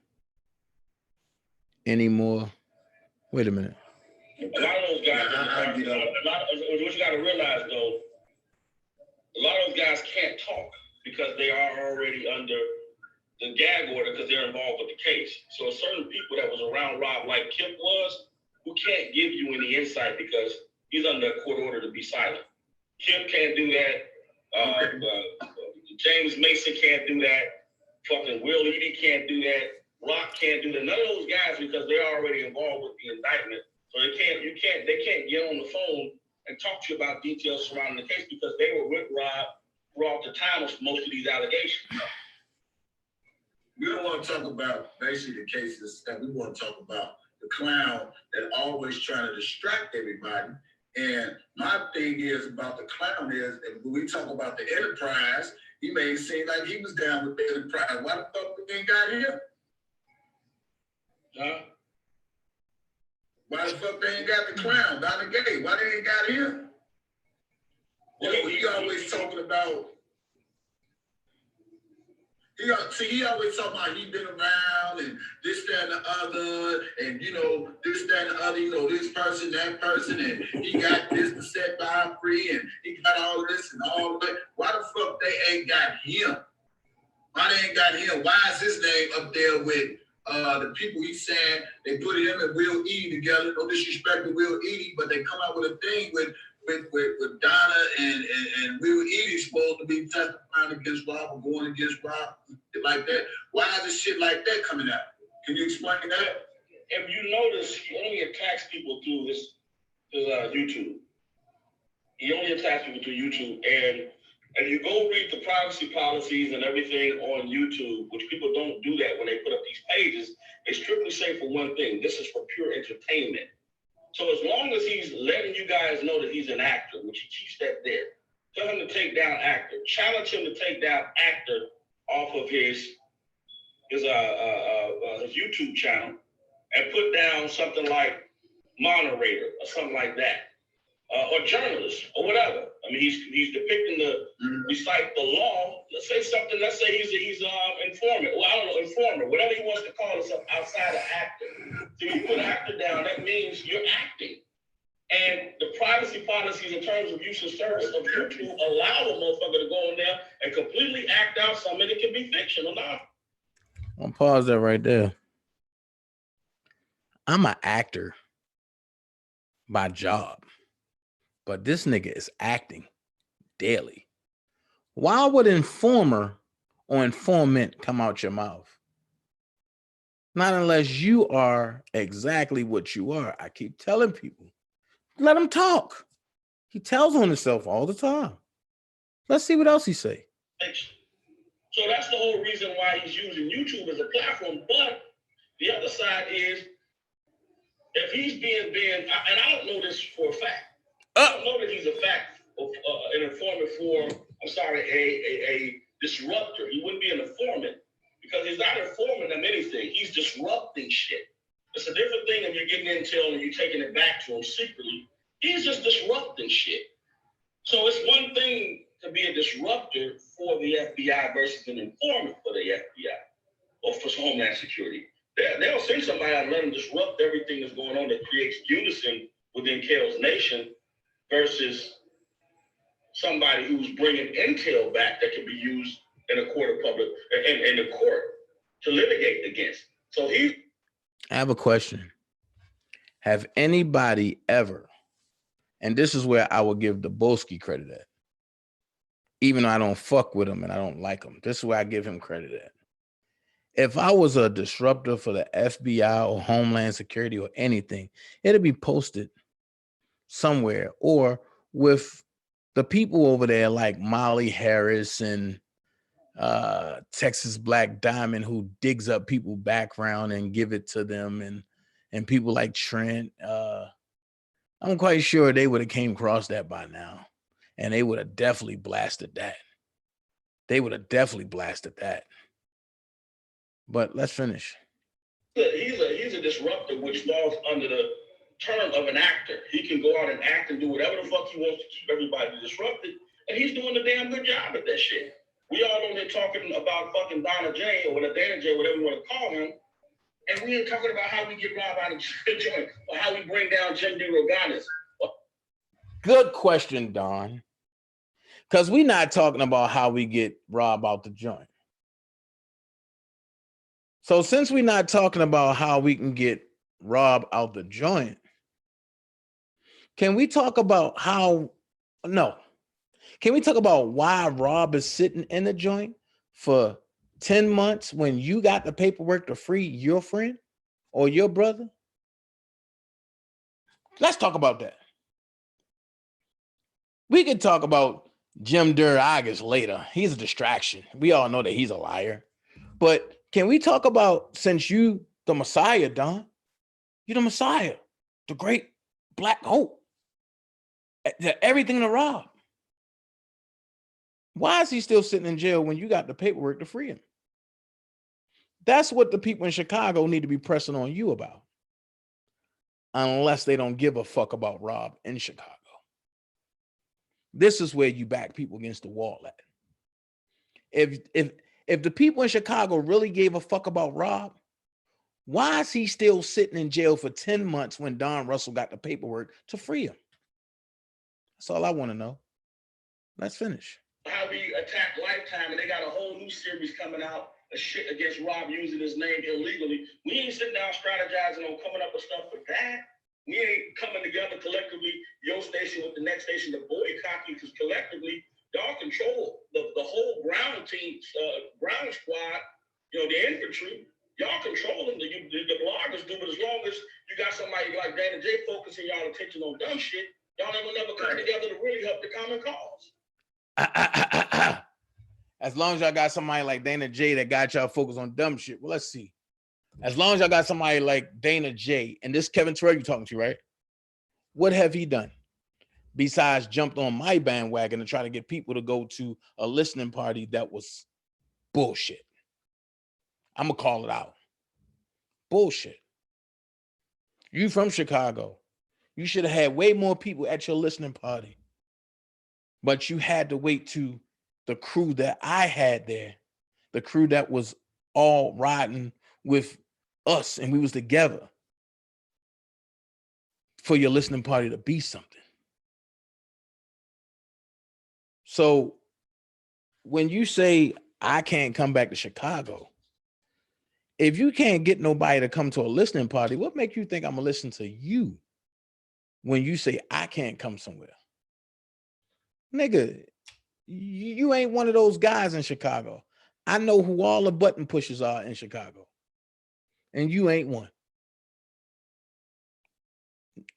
any more, wait a minute. A lot of those guys, what you got to realize though, a lot of those guys can't talk because they are already under the gag order because they're involved with the case. So certain people that was around Rob, like Kip was, who can't give you any insight because he's under a court order to be silent. Kip can't do that. James Mason can't do that. Fucking Will Eady can't do that. Rock can't do that. None of those guys because they're already involved with the indictment. So they can't get on the phone and talk to you about details surrounding the case because they were with Rob throughout the time of most of these allegations. We don't want to talk about basically the cases that we want to talk about the clown that always trying to distract everybody. And my thing is about the clown is that when we talk about the enterprise, he made it seem like he was down with the enterprise. Why the fuck we ain't got here? Huh? Why the fuck they ain't got the clown, Donnie Gay? Why they ain't got him? You know, he always talking about. He always talking about he been around and this, that, and the other, and you know, this, that, and the other, you know, this person, that person, and he got this to set by free, and he got all this and all that. Why the fuck they ain't got him? Why they ain't got him? Why is his name up there with the people he's saying they put him and Will Eady together? No disrespect to Will Eady, but they come out with a thing with Donna and Will Eady supposed to be testifying against Rob or going against Rob like that. Why is this shit like that coming out? Can you explain that? If you notice, he only attacks people through this YouTube. He only attacks people through YouTube. And if you go read the privacy policies and everything on YouTube, which people don't do that when they put up these pages, they strictly say for one thing, this is for pure entertainment. So as long as he's letting you guys know that he's an actor, which he keeps that there, tell him to take down actor. Challenge him to take down actor off of his YouTube channel and put down something like moderator or something like that, or journalist or whatever. I mean, he's depicting recite the law. Let's say something. Let's say he's informant. Well, I don't know, informer, whatever he wants to call himself outside of actor. So you put actor down, that means you're acting. And the privacy policies in terms of use of service of YouTube allow a motherfucker to go in there and completely act out something that can be fiction or not. I'll pause that right there. I'm an actor by job, but this nigga is acting daily. Why would informer or informant come out your mouth? Not unless you are exactly what you are. I keep telling people, let him talk. He tells on himself all the time. Let's see what else he say. So that's the whole reason why he's using YouTube as a platform. But the other side is, if he's being, and I don't know this for a fact. I don't know that he's an informant for, a disruptor. He wouldn't be an informant because he's not informing them anything. He's disrupting shit. It's a different thing if you're getting intel and you're taking it back to him secretly. He's just disrupting shit. So it's one thing to be a disruptor for the FBI versus an informant for the FBI or for Homeland Security. They'll send somebody out and let them disrupt everything that's going on that creates unison within Kale's nation versus somebody who's bringing intel back that can be used in a court of public, in the court to litigate against. So I have a question. Have anybody ever, and this is where I will give Dabrowski credit at, even though I don't fuck with him and I don't like him. This is where I give him credit at. If I was a disruptor for the FBI or Homeland Security or anything, it'd be posted somewhere, or with the people over there like Molly Harris and Texas Black Diamond, who digs up people's background and give it to them, and people like Trent. I'm quite sure they would have came across that by now, and they would have definitely blasted that. They would have definitely blasted that. But let's finish. He's a disruptor, which falls under the term of an actor. He can go out and act and do whatever the fuck he wants to keep everybody disrupted, and he's doing a damn good job at that shit. We all on here talking about fucking Donna J or Dana J, whatever you want to call him, and we ain't talking about how we get Rob out of the joint or how we bring down Jim DeRogatis. Good question, Don. Because we're not talking about how we get Rob out the joint. So since we're not talking about how we can get Rob out the joint, can we talk about can we talk about why Rob is sitting in the joint for 10 months when you got the paperwork to free your friend or your brother? Let's talk about that. We could talk about Jim DeRogatis later. He's a distraction. We all know that he's a liar. But can we talk about, since you the Messiah, Don, you're the Messiah, the great black hope, everything to Rob. Why is he still sitting in jail when you got the paperwork to free him? That's what the people in Chicago need to be pressing on you about. Unless they don't give a fuck about Rob in Chicago. This is where you back people against the wall at. If the people in Chicago really gave a fuck about Rob, why is he still sitting in jail for 10 months when Don Russell got the paperwork to free him? That's all I want to know. Let's finish. How we attack Lifetime, and they got a whole new series coming out of shit against Rob using his name illegally. We ain't sitting down strategizing on coming up with stuff for that. We ain't coming together collectively, your station with the next station to boycott you, because collectively, y'all control the whole ground team, ground squad, the infantry. Y'all control them. The bloggers do, but as long as you got somebody like Dana J focusing y'all attention on dumb shit, y'all ain't gonna never come together to really help the common cause. As long as y'all got somebody like Dana J that got y'all focused on dumb shit. Well, let's see. As long as y'all got somebody like Dana J, and this Kevin Terrell you talking to, right? What have he done besides jumped on my bandwagon to try to get people to go to a listening party that was bullshit? I'm gonna call it out. Bullshit. You from Chicago. You should have had way more people at your listening party. But you had to wait to the crew that I had there, the crew that was all riding with us and we was together, for your listening party to be something. So when you say I can't come back to Chicago, if you can't get nobody to come to a listening party, what makes you think I'm gonna listen to you when you say I can't come somewhere? Nigga, you ain't one of those guys in Chicago. I know who all the button pushers are in Chicago. And you ain't one.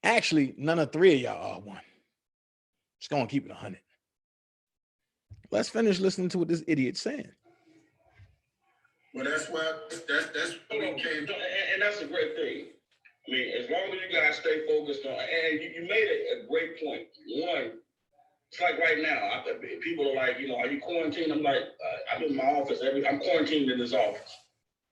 Actually, none of three of y'all are one. Just gonna keep it 100. Let's finish listening to what this idiot's saying. Well, that's why that's what we came. And that's a great thing. I mean, as long as you guys stay focused on, and you made a great point. One, it's like right now, people are like, are you quarantined? I'm like, I'm in my office. I'm quarantined in this office.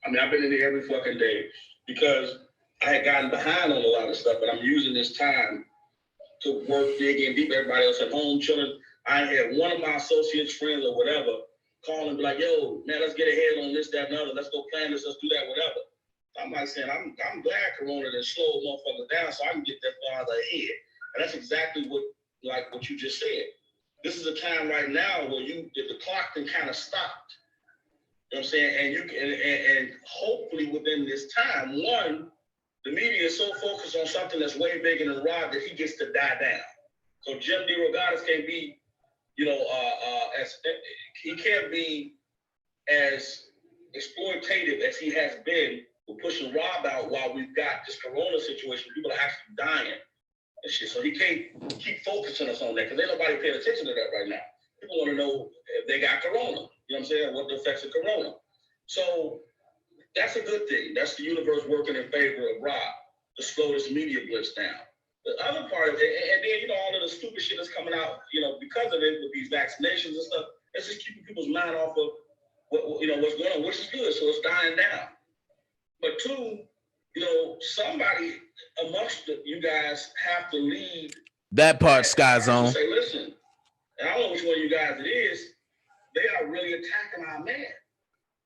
I mean, I've been in here every fucking day because I had gotten behind on a lot of stuff, but I'm using this time to work, dig in deep. Everybody else at home, chilling. I had one of my associates, friends, or whatever, call and be like, yo, man, let's get ahead on this, that, and other. Let's go plan this, let's do that, whatever. So I'm like saying, I'm glad Corona done slowed motherfuckers down so I can get that farther ahead. And that's exactly what you just said. This is a time right now where the clock can kind of stop. You know what I'm saying? And you can, and hopefully within this time, one, the media is so focused on something that's way bigger than Rob that he gets to die down. So Jim DeRogatis can't be, as he can't be as exploitative as he has been with pushing Rob out while we've got this corona situation, people are actually dying and shit. So he can't keep focusing us on that because ain't nobody paying attention to that right now. People want to know if they got corona. You know what I'm saying? What the effects of corona. So that's a good thing. That's the universe working in favor of Rob to slow this media blitz down. The other part of it, and then, you know, all of the stupid shit that's coming out, you know, because of it with these vaccinations and stuff, it's just keeping people's mind off of what, you know, what's going on, which is good. So it's dying down. But two, you know, somebody amongst you guys have to lead. That part, Sky Zone. Say, listen, and I don't know which one of you guys it is, they are really attacking our man.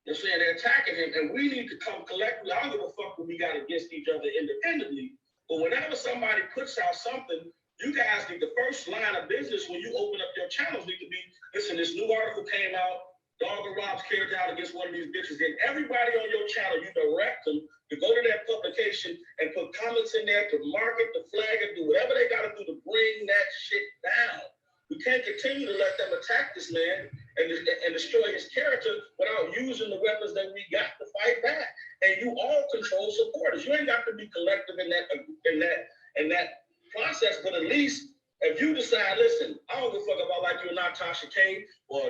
They're saying they're attacking him, and we need to come collectively. I don't give a fuck what we got against each other independently, but whenever somebody puts out something, you guys need the first line of business when you open up your channels need to be, listen, this new article came out, Dog and Rob's carried out against one of these bitches. Then everybody on your channel, you direct them to go to that publication and put comments in there to mark it, to flag it, do whatever they got to do to bring that shit down. We can't continue to let them attack this man and destroy his character without using the weapons that we got to fight back. And you all control supporters. You ain't got to be collective in that process, but at least if you decide, listen, I don't give a fuck about like you and not Tasha K or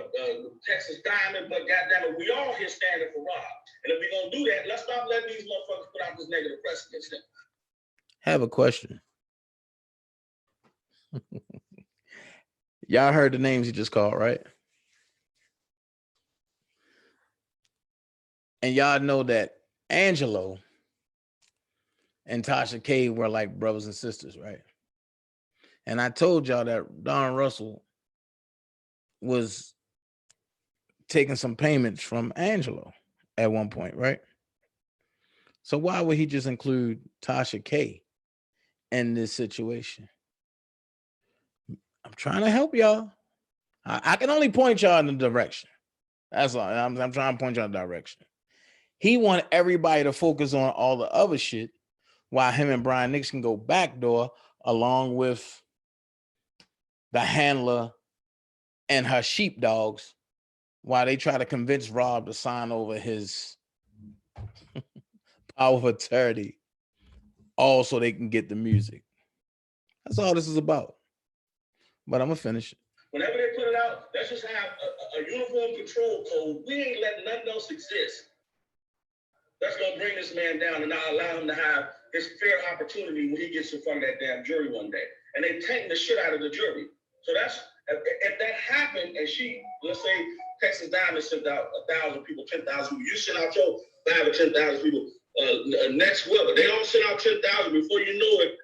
Texas Diamond, but goddamn it, we all here standing for Rob. And if we're gonna do that, let's stop letting these motherfuckers put out this negative press against them. Have a question. Y'all heard the names he just called, right? And y'all know that Angelo and Tasha K were like brothers and sisters, right? And I told y'all that Don Russell was taking some payments from Angelo at one point, right? So why would he just include Tasha K in this situation? I'm trying to help y'all. I can only point y'all in the direction. That's all. I'm trying to point y'all in the direction. He wanted everybody to focus on all the other shit while him and Brian Nix can go backdoor along with the handler and her sheepdogs while they try to convince Rob to sign over his power of attorney, all so they can get the music. That's all this is about. But I'm gonna finish it. Whenever they put it out, let's just have a uniform control code. We ain't letting nothing else exist. That's gonna bring this man down and not allow him to have his fair opportunity when he gets in front of that damn jury one day. And they taking the shit out of the jury. So that's, if that happened, and she, let's say Texas Diamond sent out 1,000 people, 10,000 people, you sent out your 5 or 10,000 people, next weather, they all sent out 10,000 before you know it,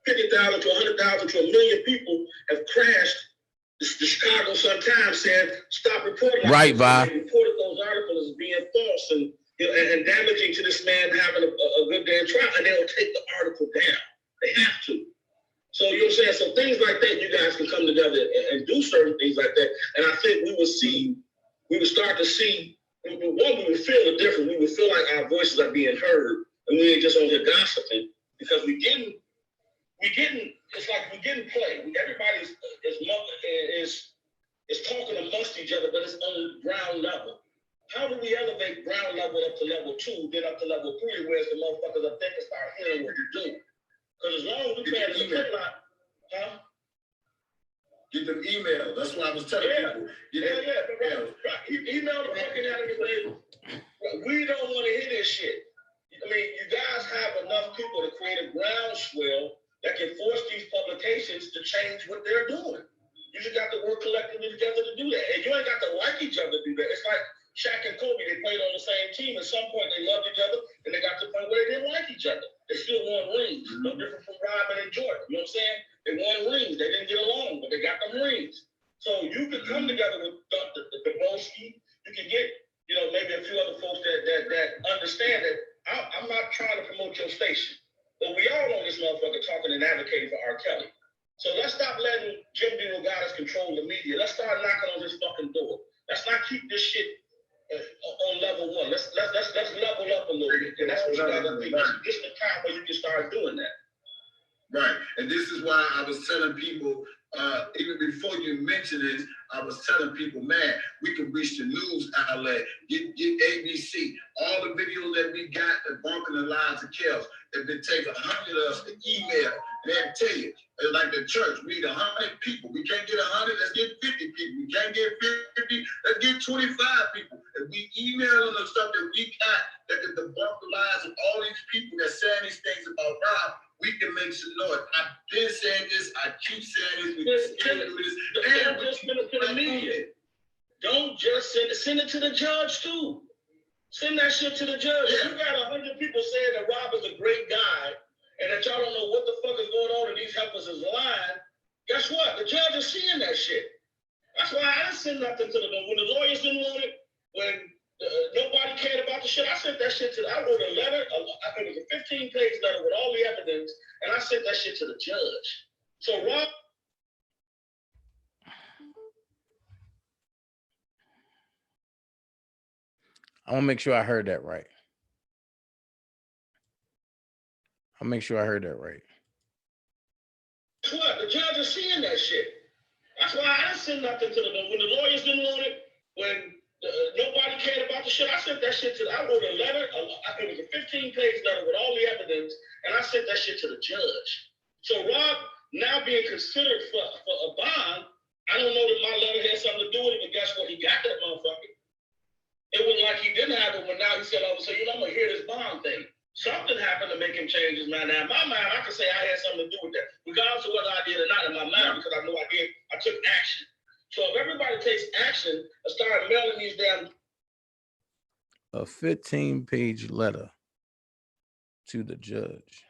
50,000 to 100,000 to 1 million people have crashed. The Chicago Sun-Times said, stop reporting. Right, Vi. They reported those articles as being false and, you know, and damaging to this man having a good day in trial, and they'll take the article down. They have to. So you know what I'm saying? So things like that, you guys can come together and do certain things like that. And I think we would start to see, one, we would feel the difference. We would feel like our voices are being heard, and we ain't just on here gossiping, because we getting, it's like we're getting played. Everybody is talking amongst each other, but it's on ground level. How do we elevate ground level up to level 2, then up to level 3, where the motherfuckers up there can start hearing what you're doing? Because as long as we pay the email, get them email. That's what I was telling people. Email the fucking out of me. We don't want to hear this shit. I mean, you guys have enough people to create a groundswell that can force these publications to change what they're doing. You just got to work collectively together to do that. And you ain't got to like each other to do that. It's like Shaq and Kobe, they played on the same team. At some point, they loved each other, and they got to the point where they didn't like each other. They still won rings. No different from Rodman and Jordan. You know what I'm saying? They won rings. They didn't get along, but they got them rings. So you could come together with the Broski. You can get, you know, maybe a few other folks that understand that I'm not trying to promote your station, but we all on this motherfucker talking and advocating for R. Kelly. So let's stop letting Jim DeRogatis control the media. Let's start knocking on this fucking door. Let's not keep this shit on level 1. Let's level up a little bit. And that's what you gotta think. This is the time where you can start doing that. Right. And this is why I was telling people even before you mentioned this, I was telling people, man, we can reach the news outlet, get ABC, all the videos that we got that bumping the lives of Kels. If it takes 100 of us to email, they'll tell you. It's like the church, we need 100 people. We can't get 100, let's get 50 people. We can't get 50, let's get 25 people. If we email them the stuff that we got that can debunk the lives of all these people that saying these things about Rob, we can make some noise. I've been saying this, I keep saying this, we can do this. Don't just send it to the media. Don't just send it to the judge too. Send that shit to the judge. Yeah. You got 100 people saying that Rob is a great guy and that y'all don't know what the fuck is going on and these helpers is lying. Guess what? The judge is seeing that shit. That's why I didn't send nothing to them. When the lawyers didn't want it, when nobody cared about the shit, I sent that shit I wrote a letter, it was a 15-page letter with all the evidence, and I sent that shit to the judge. So Rob. I want to make sure I heard that right. I'll make sure I heard that right. Guess what? The judge is seeing that shit. That's why I didn't send nothing to them. When the lawyers didn't want it, when nobody cared about the shit, I sent that shit I wrote a letter, it was a 15-page letter with all the evidence, and I sent that shit to the judge. So Rob now being considered for a bond, I don't know that my letter had something to do with it, but guess what? He got that motherfucker. It wasn't like he didn't have it when now he said, oh, so I'm gonna hear this bond thing. Something happened to make him change his mind. Now in my mind, I can say I had something to do with that, regardless of whether I did or not in my mind, because I know I did. I took action. So if everybody takes action and start mailing these damn a 15-page letter to the judge.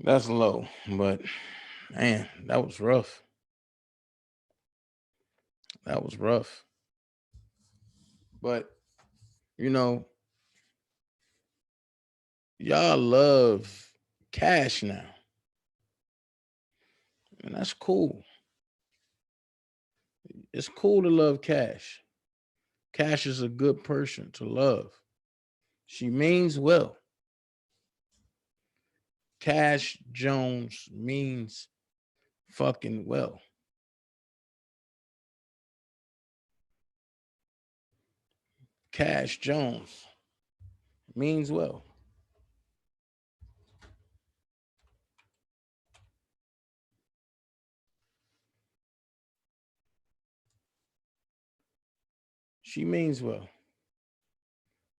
That's low, but man, that was rough. That was rough. But you know, y'all love Cash now. And that's cool. It's cool to love Cash. Cash is a good person to love. She means well. Cash Jones means fucking well. Cash Jones means well. She means well.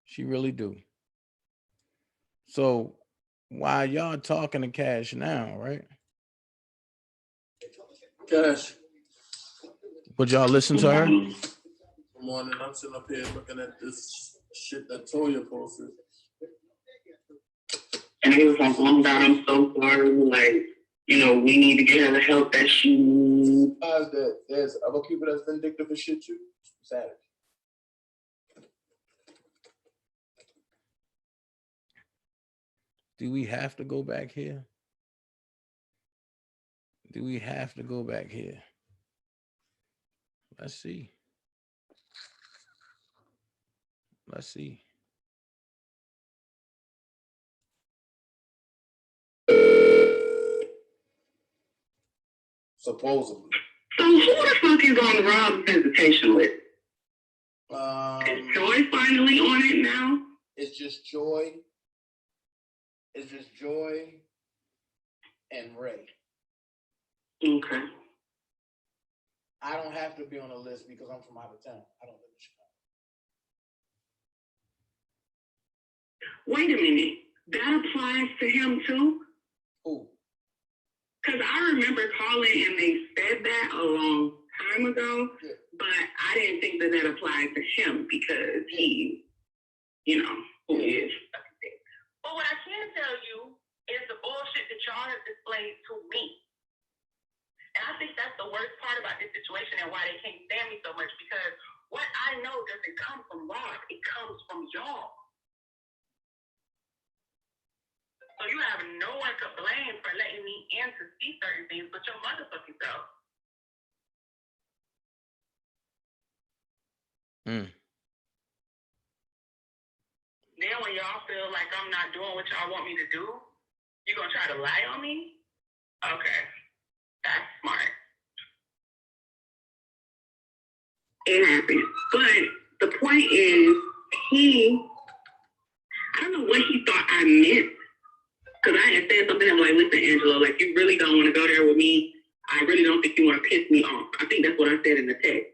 She really do. So while y'all talking to Cash now, right? Cash. Would y'all listen to her? Good morning. I'm sitting up here looking at this shit that Toya posted. And he was like, oh my God, I'm so sorry. Like, we need to get her the help that she needs. There's other people that's vindictive and shit too. Savage. Do we have to go back here? Do we have to go back here? Let's see. Let's see. Supposedly. So who the fuck is on Rob's visitation list? Is Joy finally on it now? It's just Joy. It's just Joy and Ray. Okay. I don't have to be on the list because I'm from out of town. I don't live in Chicago. wait a minute, that applies to him too? Who? Because I remember calling and they said that a long time ago, but I didn't think that applied to him because he, you know, who he is. But what I can tell you is the bullshit that y'all have displayed to me. And I think that's the worst part about this situation and why they can't stand me so much, because what I know doesn't come from Rob. It comes from y'all. So you have no one to blame for letting me in to see certain things but your motherfucking self. Then when y'all feel like I'm not doing what y'all want me to do, you gonna try to lie on me? Okay. That's smart. It happened. But the point is, I don't know what he thought I meant. Because I had said something to him like, listen, Angelo, like, you really don't want to go there with me. I really don't think you want to piss me off. I think that's what I said in the text.